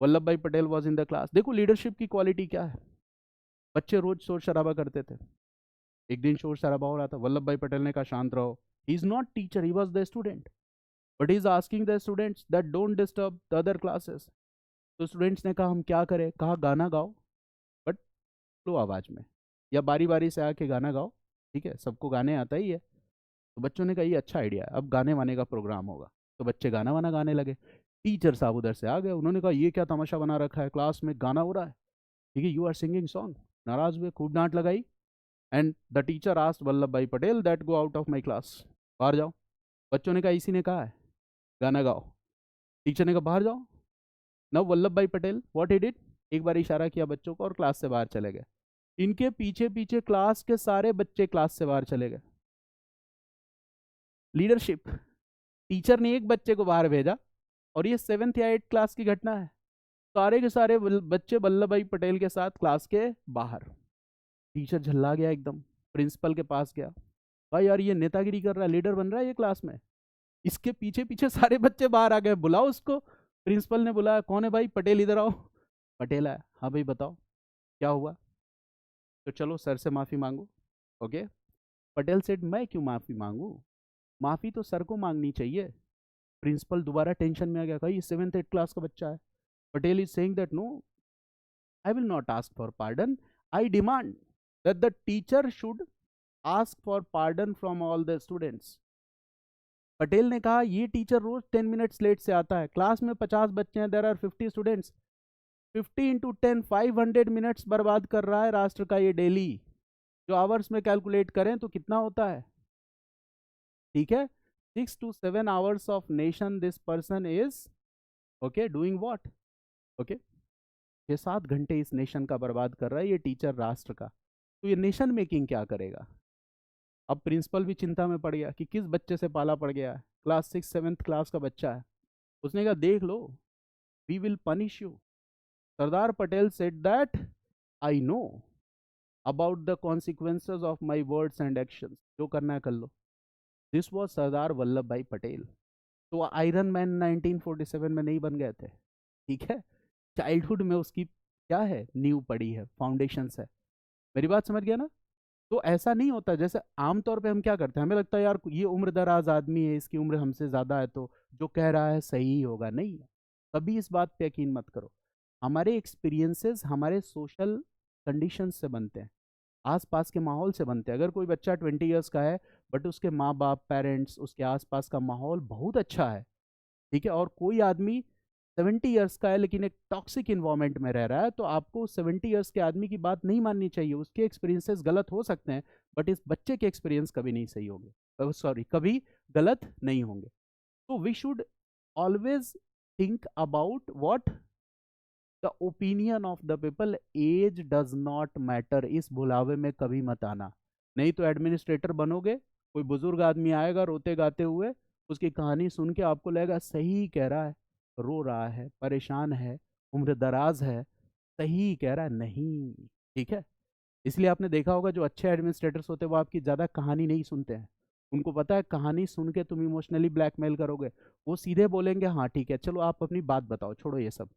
वल्लभ भाई Patel was in the class. देखो लीडरशिप की क्वालिटी क्या है। बच्चे रोज शोर शराबा करते थे, एक दिन शोर शराबा हो रहा था, वल्लभ भाई पटेल ने कहा शांत रहो। He is not teacher, he was the student, but he is asking the students that don't disturb the other classes. तो स्टूडेंट्स ने कहा हम क्या करें? कहा गाना गाओ, बट स्लो आवाज में, या बारी बारी से आके गाना गाओ, ठीक है, सबको गाने आता ही है। तो बच्चों ने कहा ये अच्छा आइडिया है, अब गाने वाने का प्रोग्राम होगा। तो बच्चे गाना वाना गाने लगे। टीचर साहब उधर से आ गए, उन्होंने कहा ये क्या तमाशा बना रखा है, क्लास में गाना हो रहा है, ठीक है, यू आर सिंगिंग सॉन्ग। नाराज हुए, खूब डांट लगाई। And the teacher asked Vallabh भाई Patel that go out of my class, बाहर जाओ। बच्चों ने कहा इसी ने कहा है गाना गाओ। टीचर ने कहा बाहर जाओ। नव वल्लभ भाई पटेल व्हाट ही डिड, एक बार इशारा किया बच्चों को और क्लास से बाहर चले गए। इनके पीछे पीछे क्लास के सारे बच्चे क्लास से बाहर चले गए। लीडरशिप, टीचर ने एक बच्चे को बाहर भेजा, और ये 7th या 8th क्लास की घटना है। सारे के सारे बच्चे वल्लभ भाई पटेल के साथ क्लास के बाहर। टीचर झल्ला गया एकदम, प्रिंसिपल के पास गया, भाई यार ये नेतागिरी कर रहा है, लीडर बन रहा है ये क्लास में। इसके पीछे पीछे सारे बच्चे बाहर आ गए, बुलाओ उसको। प्रिंसिपल ने बुलाया, कौन है भाई? पटेल, इधर आओ। पटेल आया, हाँ भाई बताओ क्या हुआ? तो चलो सर से माफी मांगो। ओके। पटेल सेड, मैं क्यों माफी मांगू? माफी तो सर को मांगनी चाहिए। प्रिंसिपल दोबारा टेंशन में आ गया, भाई 7th 8th क्लास का बच्चा है। Patel is saying that no, I will not ask for pardon, I demand that the teacher should ask for pardon from all the students. Patel ने कहा, ये टीचर रोज 10 मिनट्स लेट से आता है, क्लास में 50 बच्चे हैं, देर आर 50 स्टूडेंट्स, 50 × 10 500 मिनट्स बर्बाद कर रहा है राष्ट्र का ये डेली। जो आवर्स में कैलकुलेट करें तो कितना होता है? ठीक है, 6 to 7 hours of nation this person is okay doing what? Okay, 6-7 घंटे इस नेशन का बर्बाद कर रहा है ये टीचर राष्ट्र का। तो ये नेशन मेकिंग क्या करेगा? अब प्रिंसिपल भी चिंता में पड़ गया कि किस बच्चे से पाला पड़ गया है, क्लास 6 7th क्लास का बच्चा है। उसने कहा, देख लो, we will punish you. Sardar Patel said that, I know about the consequences of my words and actions, जो करना है कर लो। दिस वॉज सरदार वल्लभ भाई पटेल। तो आयरन मैन 1947 में नहीं बन गए थे, ठीक है? चाइल्डहुड में उसकी क्या है, नींव पड़ी है, फाउंडेशंस है। मेरी बात समझ गया ना? तो ऐसा नहीं होता जैसे आमतौर पे हम क्या करते हैं, हमें लगता है यार ये उम्र दराज आदमी है, इसकी उम्र हमसे ज़्यादा है, तो जो कह रहा है सही ही होगा। नहीं, कभी इस बात पे यकीन मत करो। हमारे एक्सपीरियंसेस हमारे सोशल कंडीशंस से बनते हैं, आसपास के माहौल से बनते हैं। अगर कोई बच्चा 20 ईयर्स का है बट उसके माँ बाप, पेरेंट्स, उसके आसपास का माहौल बहुत अच्छा है, ठीक है, और कोई आदमी 70 ईयर्स का है लेकिन एक टॉक्सिक इन्वायरमेंट में रह रहा है, तो आपको 70 ईयर्स के आदमी की बात नहीं माननी चाहिए। उसके एक्सपीरियंसेस गलत हो सकते हैं बट इस बच्चे के एक्सपीरियंस कभी नहीं सही होंगे, सॉरी कभी गलत नहीं होंगे। तो we should always think about what the opinion of the people, as does not matter. इस भुलावे में कभी मत आना, नहीं तो एडमिनिस्ट्रेटर बनोगे, कोई बुजुर्ग आदमी आएगा रोते गाते हुए, उसकी कहानी सुन के आपको लगेगा सही कह रहा है, रो रहा है, परेशान है, उम्र दराज है, सही कह रहा है। नहीं, ठीक है? इसलिए आपने देखा होगा जो अच्छे एडमिनिस्ट्रेटर्स होते हैं वो आपकी ज़्यादा कहानी नहीं सुनते हैं। उनको पता है कहानी सुन के तुम इमोशनली ब्लैकमेल करोगे, वो सीधे बोलेंगे हाँ ठीक है चलो आप अपनी बात बताओ, छोड़ो ये सब,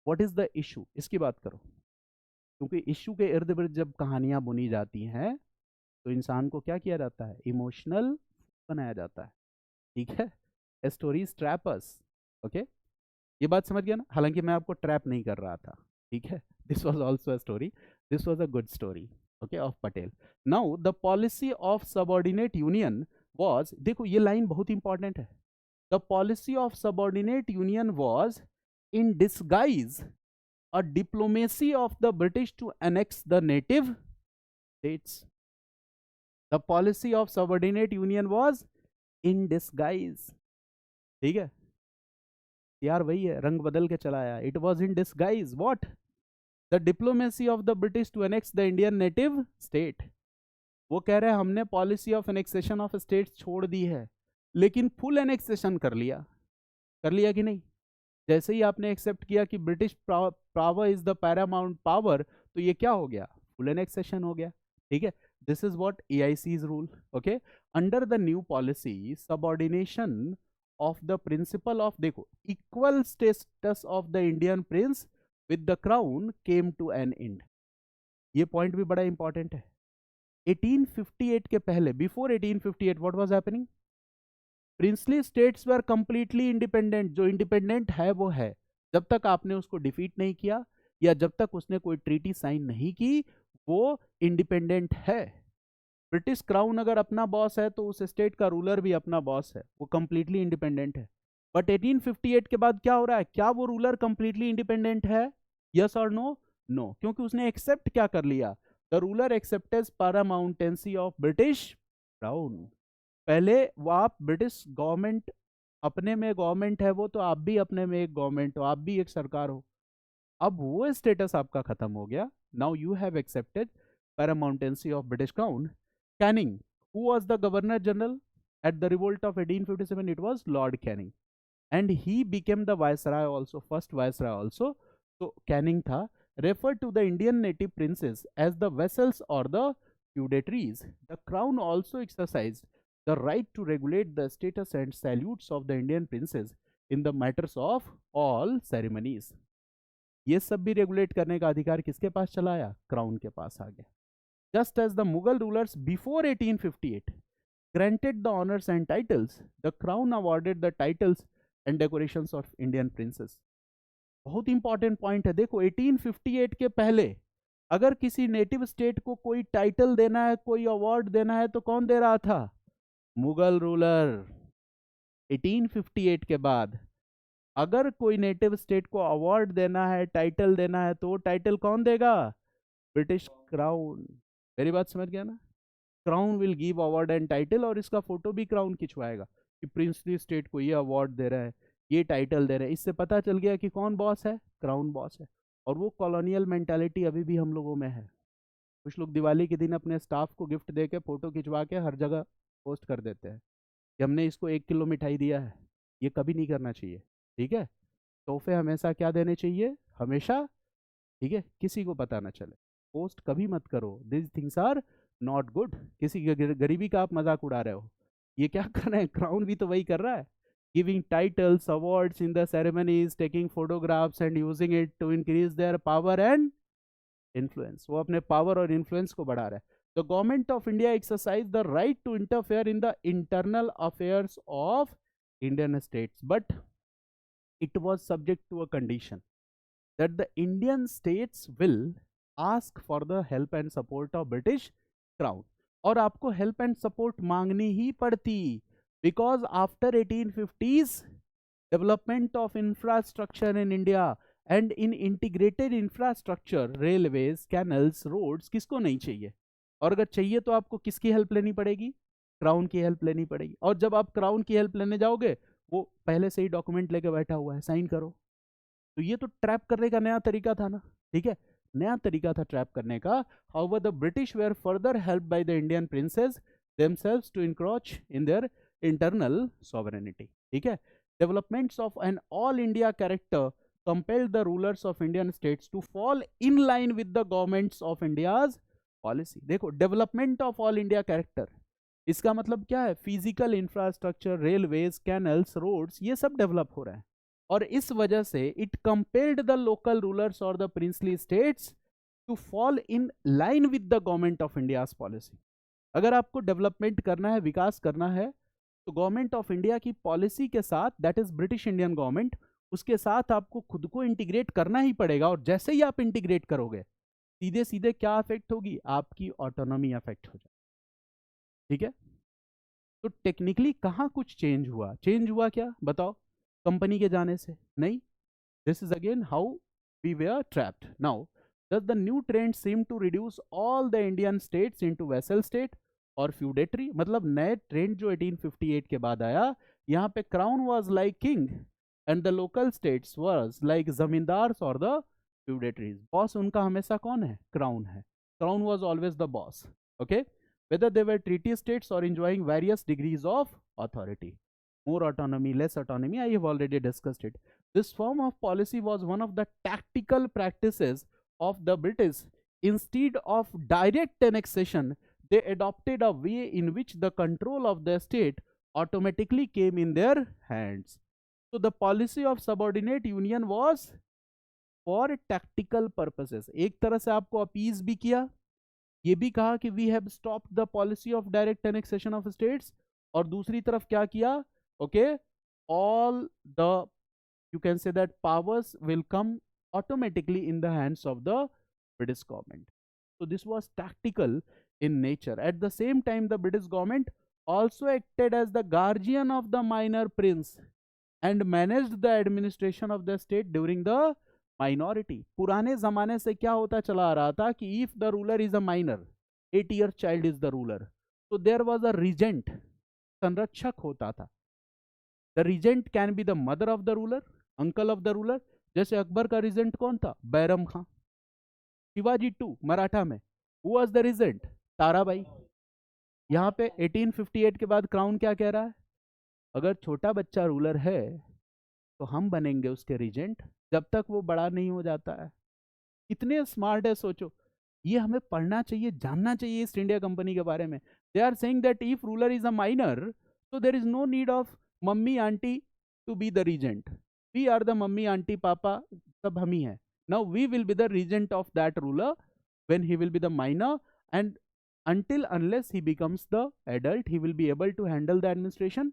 व्हाट इज़ द इशू, इसकी बात करो। क्योंकि इशू के इर्द गिर्द जब कहानियां बुनी जाती हैं तो इंसान को क्या किया जाता है, इमोशनल बनाया जाता है, ठीक है? स्टोरीज ट्रैप अस। ओके, ये बात समझ गया ना? हालांकि मैं आपको ट्रैप नहीं कर रहा था, ठीक है? This was also a story, this was a good story, okay, of Patel. Now the policy of subordinate union was, देखो ये लाइन बहुत इंपॉर्टेंट है, the policy of subordinate union was in disguise a diplomacy of the British to annex the native states. The policy of subordinate union was in disguise. ठीक है यार, वही है, रंग बदल के चला आया। It was in disguise. What? The diplomacy of the British to annex the Indian native state. वो कह रहे हैं हमने policy of annexation of states छोड़ दी है, लेकिन फुल एनेक्सेशन कर लिया कि नहीं? जैसे ही आपने एक्सेप्ट किया कि British power is the Paramount power, तो ये क्या हो गया, फुल एनेक्सेशन हो गया, ठीक है? This is what AIC's rule. Okay, under the new policy subordination of the principal of, देखो, equal status of the Indian prince with the crown came to an end. ये पॉइंट भी बड़ा important है। 1858 के पहले, before 1858 what was happening? Princely states were completely independent. जो independent है वो है, जब तक आपने उसको डिफीट नहीं किया या जब तक उसने कोई ट्रीटी साइन नहीं की, वो इंडिपेंडेंट है। ब्रिटिश क्राउन अगर अपना बॉस है तो उस स्टेट का रूलर भी अपना बॉस है, वो कंप्लीटली इंडिपेंडेंट है। बट 1858 के बाद क्या हो रहा है, क्या वो रूलर कंप्लीटली इंडिपेंडेंट है? यस और नो? नो, क्योंकि उसने एक्सेप्ट क्या कर लिया, the ruler accepted paramountancy of British crown. पहले वो आप ब्रिटिश गवर्नमेंट, अपने में गवर्नमेंट है वो, तो आप भी अपने में एक गवर्नमेंट हो, आप भी एक सरकार हो। अब वो स्टेटस आपका खत्म हो गया। Now you have accepted paramountancy of British crown. Canning, who was the governor general at the revolt of 1857? It was lord Canning, and he became the viceroy also, first viceroy also. तो Canning था। Refer to the Indian native princes as the vessels और the feudatories. The crown also exercised the right to regulate the status and salutes of the Indian princes in the matters of all ceremonies. ये सब भी regulate करने का अधिकार किसके पास चला आया? क्राउन के पास आ गया. Just as the Mughal rulers before 1858 granted the honors and titles, the crown awarded the titles and decorations of Indian princes. बहुत इंपॉर्टेंट पॉइंट है. देखो 1858 के पहले अगर किसी नेटिव स्टेट को कोई टाइटल देना है, कोई अवार्ड देना है, तो कौन दे रहा था? मुगल रूलर. 1858 के बाद अगर कोई नेटिव स्टेट को अवार्ड देना है, टाइटल देना है, तो टाइटल कौन देगा? British crown. मेरी बात समझ गया ना? Crown will give award and title, और इसका फोटो भी क्राउन खिंचवाएगा कि प्रिंसली स्टेट को ये अवार्ड दे रहा है, ये टाइटल दे रहे हैं. इससे पता चल गया कि कौन बॉस है? क्राउन बॉस है. और वो कॉलोनियल मेंटालिटी अभी भी हम लोगों में है. कुछ लोग दिवाली के दिन अपने स्टाफ को गिफ्ट दे के फोटो खिंचवा के हर जगह पोस्ट कर देते हैं कि हमने इसको 1 किलो मिठाई दिया है. ये कभी नहीं करना चाहिए. ठीक है? तोहफे हमेशा क्या देने चाहिए? हमेशा. ठीक है? किसी को पता ना चले. पोस्ट कभी मत करो. This things are not good. किसी गरीबी का आप मजाक उड़ा रहे हो. ये क्या कर रहे हैं? क्राउन भी तो वही कर रहा है. Giving titles, awards in the ceremonies, taking photographs and using it to increase their power and influence. वो अपने power और influence को बढ़ा रहा है. The government of India exercised the right to interfere in the internal affairs of Indian states, but it was subject to a condition that the Indian states will ask for the help and support of British Crown. और आपको help and support मांगनी ही पड़ती. Because after 1850s, development of infrastructure in India and in integrated infrastructure, railways, canals, roads, किसको नहीं चाहिए? और अगर चाहिए तो आपको किसकी हेल्प लेनी पड़ेगी? क्राउन की हेल्प लेनी पड़ेगी. और जब आप क्राउन की हेल्प लेने जाओगे, वो पहले से ही डॉक्यूमेंट लेके बैठा हुआ है, साइन करो. तो ये तो ट्रैप करने का नया तरीका था ना. ठीक है? नया तरीका था ट्रैप करने का. However, the British were further helped by the Indian princes themselves to encroach in their internal sovereignty. ठीक है? Developments of an all India character compelled the rulers of Indian states to fall in line with the governments of India's policy. देखो, development of all India character, इसका मतलब क्या है? Physical infrastructure, railways, canals, roads, ये सब develop हो रहे हैं. और इस वजह से it compelled the local rulers और the princely states to fall in line with the government of India's policy. अगर आपको डेवलपमेंट करना है, विकास करना है, तो गवर्नमेंट ऑफ इंडिया की पॉलिसी के साथ, that is British Indian government, उसके साथ आपको खुद को इंटीग्रेट करना ही पड़ेगा. और जैसे ही आप इंटीग्रेट करोगे, सीधे सीधे क्या अफेक्ट होगी? आपकी ऑटोनॉमी अफेक्ट हो जाए. ठीक है? तो टेक्निकली कहाँ कुछ चेंज हुआ? चेंज हुआ क्या बताओ? कंपनी के जाने से नहीं. This is again how we were trapped. Now does the new trend seem to reduce all the Indian states into vassal state और फ्यूडेटरी? मतलब नए ट्रेंड जो 1858 के बाद आया, यहाँ पे crown was like king and the local states was like zamindars और द फ्यूडेटरीज. बॉस उनका हमेशा कौन है? क्राउन है. Crown was always the boss. Okay? whether they were treaty states or enjoying various degrees of authority. More autonomy, less autonomy, I have already discussed it. This form of policy was one of the tactical practices of the British. Instead of direct annexation, they adopted a way in which the control of the state automatically came in their hands. So the policy of subordinate union was for tactical purposes. एक तरह से आपको appease भी किया, ये भी कहा कि we have stopped the policy of direct annexation of states, और दूसरी तरफ क्या किया? Okay, all the, you can say that powers will come automatically in the hands of the British government. So this was tactical in nature. At the same time, the British government also acted as the guardian of the minor prince and managed the administration of the state during the minority. पुराने जमाने से क्या होता चला आ रहा था कि if the ruler is a minor, 8-year child is the ruler, so there was a regent, संरक्षक होता था. The regent can be the mother of the ruler, uncle of the ruler. जैसे अकबर का रिजेंट कौन था? बैरम खां. शिवाजी 2 मराठा में, who was the regent? Tarabai. यहाँ पे 1858 के बाद क्राउन क्या कह रहा है? अगर छोटा बच्चा रूलर है तो हम बनेंगे उसके रिजेंट जब तक वो बड़ा नहीं हो जाता है. इतने स्मार्ट है, सोचो. ये हमें पढ़ना चाहिए, जानना चाहिए ईस्ट इंडिया कंपनी के बारे में. They are saying that if ruler is a minor, so there is no need of mummy auntie to be the regent. We are the mummy auntie papa, sab hum hi hai. Now we will be the regent of that ruler when he will be the minor, and until unless he becomes the adult, he will be able to handle the administration.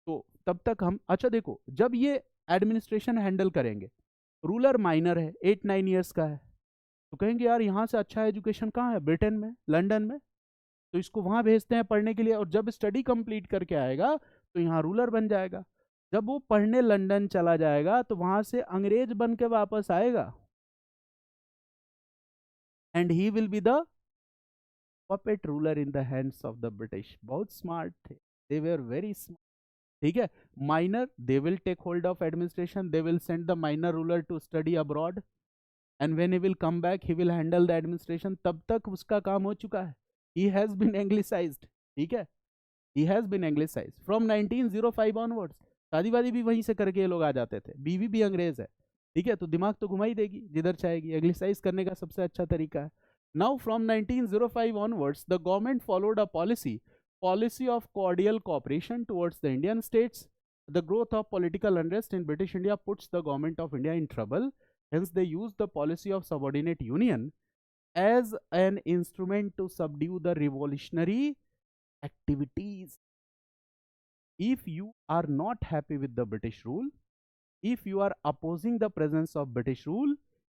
तो तब तक हम, अच्छा देखो, जब ये administration handle करेंगे, ruler minor है, 8-9 ईयर्स का है, तो कहेंगे यार यहाँ से अच्छा एजुकेशन कहाँ है, ब्रिटेन में, लंदन में, तो इसको वहां भेजते हैं पढ़ने के लिए, और जब स्टडी कंप्लीट करके आएगा तो यहाँ रूलर बन जाएगा। जब वो पढ़ने लंदन चला जाएगा तो वहां से अंग्रेज बन के वापस आएगा, and he will be the puppet ruler in the hands of the British. बहुत स्मार्ट थे, they were very smart. ठीक है, minor, they will take hold of administration, they will send the minor ruler to study abroad, and when he will come back, he will handle the administration. तब तक उसका काम हो चुका है, he has been anglicized. ठीक है, he has been anglicized from 1905 onwards. शादी वादी भी वहीं से करके ये लोग आ जाते थे, बीवी भी अंग्रेज है, ठीक है, तो दिमाग तो घुमा ही देगी जिधर चाहेगी, एंग्लिसाइज करने का सबसे अच्छा तरीका है। Now from 1905 onwards, the government followed a policy of cordial cooperation towards the Indian states. The growth of political unrest in British India puts the government of India in trouble. Hence, they used the policy of subordinate union as an instrument to subdue the revolutionary activities. If you are not happy with the British rule, if you are opposing the presence of British rule,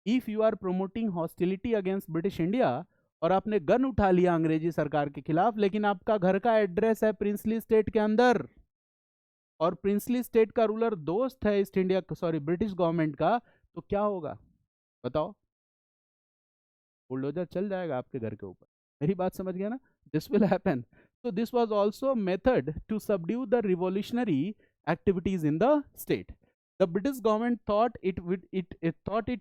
if you are promoting hostility against British India, और आपने gun उठा लिया अंग्रेजी सरकार के खिलाफ, लेकिन आपका घर का एड्रेस है प्रिंसली स्टेट के अंदर, और प्रिंसली स्टेट का रूलर दोस्त है east India, sorry British government का, तो क्या होगा बताओ? बुलडोजर चल जाएगा आपके घर के ऊपर। मेरी बात समझ गया ना? This will happen. So this was also a method to subdue the revolutionary activities in the state. The British government thought it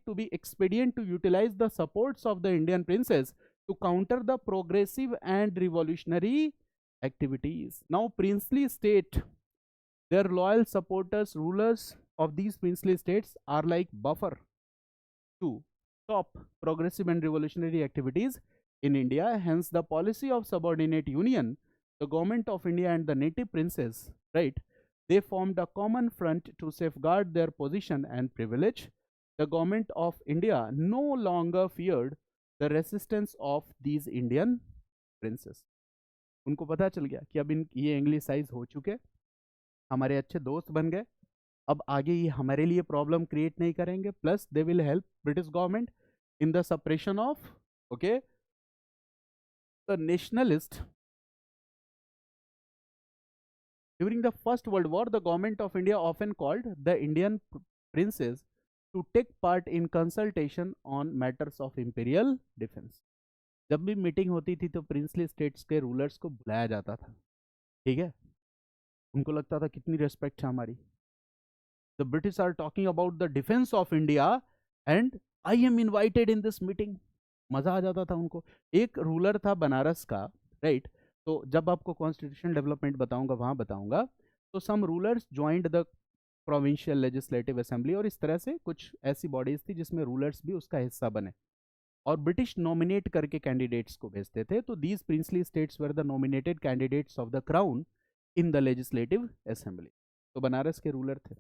to be expedient to utilize the supports of the Indian princes to counter the progressive and revolutionary activities. Now princely state, their loyal supporters, rulers of these princely states are like buffer to stop progressive and revolutionary activities in India. Hence the policy of subordinate union, the government of India and the native princes, right, they formed a common front to safeguard their position and privilege. The government of India no longer feared the resistance of these Indian princes. उनको पता चल गया कि अब ये anglicised हो चुके, हमारे अच्छे दोस्त बन गए, अब आगे ये हमारे लिए प्रॉब्लम क्रिएट नहीं करेंगे, plus they will help British government in the suppression of, okay, the nationalist. During the First World War, the government of India often called the Indian princes to take part in consultation on matters of imperial defense. जब भी meeting होती थी तो princely states के rulers को बुलाया जाता था, ठीक है, उनको लगता था कितनी रेस्पेक्ट है हमारी, the British are talking about the defense of India and I am invited in this meeting. मजा आ जाता था उनको। एक रूलर था बनारस का, राइट, तो जब आपको कॉन्स्टिट्यूशन डेवलपमेंट बताऊंगा वहां बताऊंगा, तो some rulers joined the provincial legislative assembly, और इस तरह से कुछ ऐसी बॉडीज थी जिसमें रूलर्स भी उसका हिस्सा बने, और ब्रिटिश नॉमिनेट करके कैंडिडेट्स को भेजते थे। तो these princely states were the nominated candidates of the crown in the legislative assembly. तो बनारस के रूलर थे।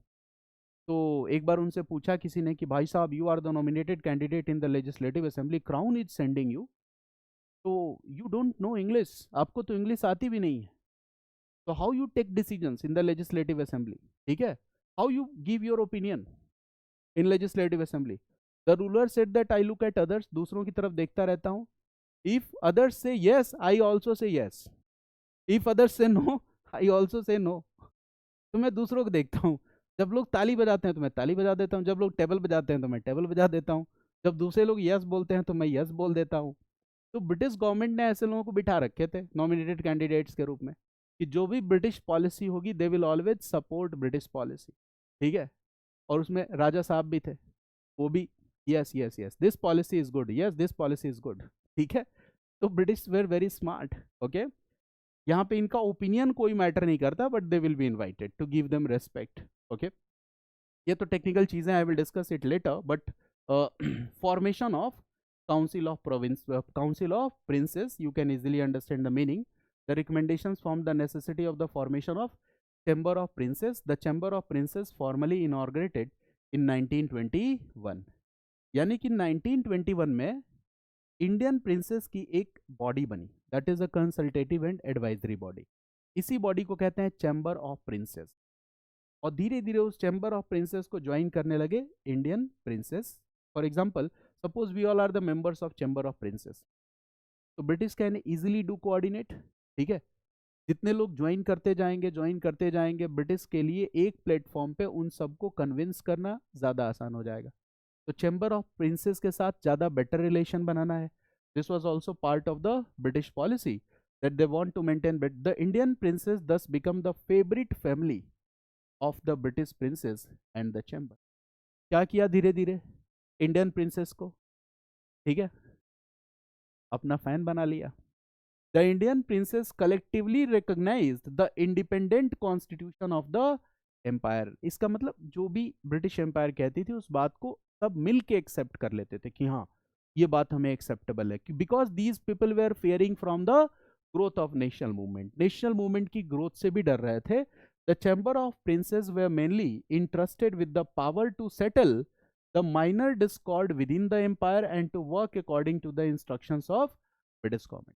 तो एक बार उनसे पूछा किसी ने कि भाई साहब, you are the nominated candidate in the legislative assembly, crown is sending you, तो यू डोंट नो इंग्लिश, आपको तो इंग्लिश आती भी नहीं है, तो how you take decisions in the legislative assembly, ठीक है, how you give your opinion in legislative assembly? The ruler said that I look at others, दूसरों की तरफ देखता रहता हूँ, if others say yes I also say yes, if others say no I also say no. तो मैं दूसरों को देखता हूँ, जब लोग ताली बजाते हैं तो मैं ताली बजा देता हूँ, जब लोग टेबल बजाते हैं तो मैं टेबल बजा देता हूँ, जब दूसरे लोग यस बोलते हैं तो मैं यस बोल देता हूँ। तो ब्रिटिश गवर्नमेंट ने ऐसे लोगों को बिठा रखे थे नॉमिनेटेड कैंडिडेट्स के रूप में कि जो भी ब्रिटिश पॉलिसी होगी they will always support British policy, ठीक है। और उसमें राजा साहब भी थे, वो भी yes yes yes this policy is good, yes this policy is good, ठीक है। तो British were very smart, okay. यहाँ पे इनका ओपिनियन कोई मैटर नहीं करता, but they will be invited to give them respect, okay. ये तो टेक्निकल चीजें, I will discuss it later, but formation of council of province, council of princes, you can easily understand the meaning. The recommendations formed the necessity of the formation of Chamber of Princes. The Chamber of Princes formally inaugurated in 1921. यानी कि 1921 में Indian princess की एक body बनी, that is a consultative and advisory body. इसी body को कहते हैं चैम्बर ऑफ प्रिंसेस. और धीरे धीरे उस चैम्बर ऑफ प्रिंसेस को ज्वाइन करने लगे Indian princes. For example, suppose we all are the members of chamber of princes, तो British can easily do coordinate. ठीक है, जितने लोग ज्वाइन करते जाएंगे ब्रिटिश के लिए एक प्लेटफॉर्म पे उन सबको कन्विंस करना ज़्यादा आसान हो जाएगा. तो चैम्बर ऑफ प्रिंसेस के साथ ज़्यादा बेटर रिलेशन बनाना है. This was also part of the British policy that they want to maintain. The Indian princes thus become the favourite family of the British princes and the chamber. क्या किया धीरे धीरे Indian princess को, ठीक है, अपना फैन बना लिया. The Indian princes collectively recognized the independent constitution of the empire. इसका मतलब जो भी ब्रिटिश एम्पायर कहती थी उस बात को सब मिल के एक्सेप्ट कर लेते थे कि हाँ ये बात हमें एक्सेप्टेबल है. Because these people were fearing from the growth of national movement. National movement की ग्रोथ से भी डर रहे थे. The chamber of princes were mainly interested with the power to settle the minor discord within the empire and to work according to the instructions of British government.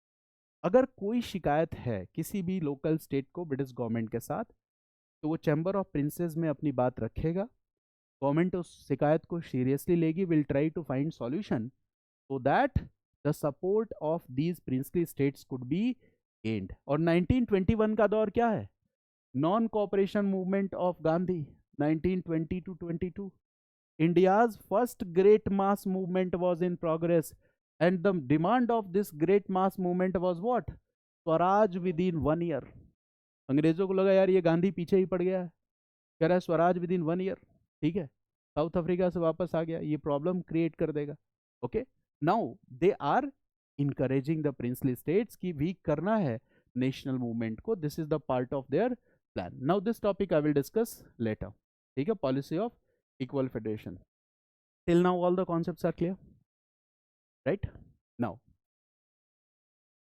अगर कोई शिकायत है किसी भी लोकल स्टेट को British government के साथ, तो वो चैम्बर ऑफ प्रिंसेस में अपनी बात रखेगा. गवर्नमेंट उस शिकायत को सीरियसली लेगी, will try to find solution so that the support of these princely states could be gained. और 1921 का दौर क्या है? Non cooperation movement of Gandhi 1920 to 22. India's first great mass movement was in progress. And the demand of this great mass movement was what? Swaraj with in 1 year. अंग्रेजों को लगा यार ये गांधी पीछे ही पड़ गया है, कह रहा है स्वराज विद इन 1 year. ठीक है, साउथ अफ्रीका से वापस आ गया, ये प्रॉब्लम क्रिएट कर देगा. Okay, now they are encouraging the princely states की भी करना है नेशनल मूवमेंट को. This is the part of their plan. Now this topic I will discuss later. ठीक है, policy of equal federation. Till now all the concepts are clear, right? Now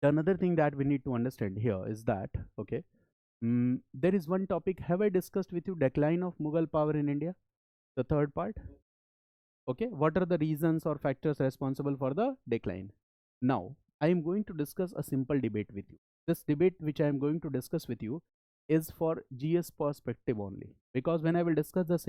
the another thing that we need to understand here is that okay, there is one topic. Have I discussed with you decline of Mughal power in India, the third part? Okay, what are the reasons or factors responsible for the decline? Now I am going to discuss a simple debate with you. This debate which I am going to discuss with you is for GS perspective only, because when I will discuss the same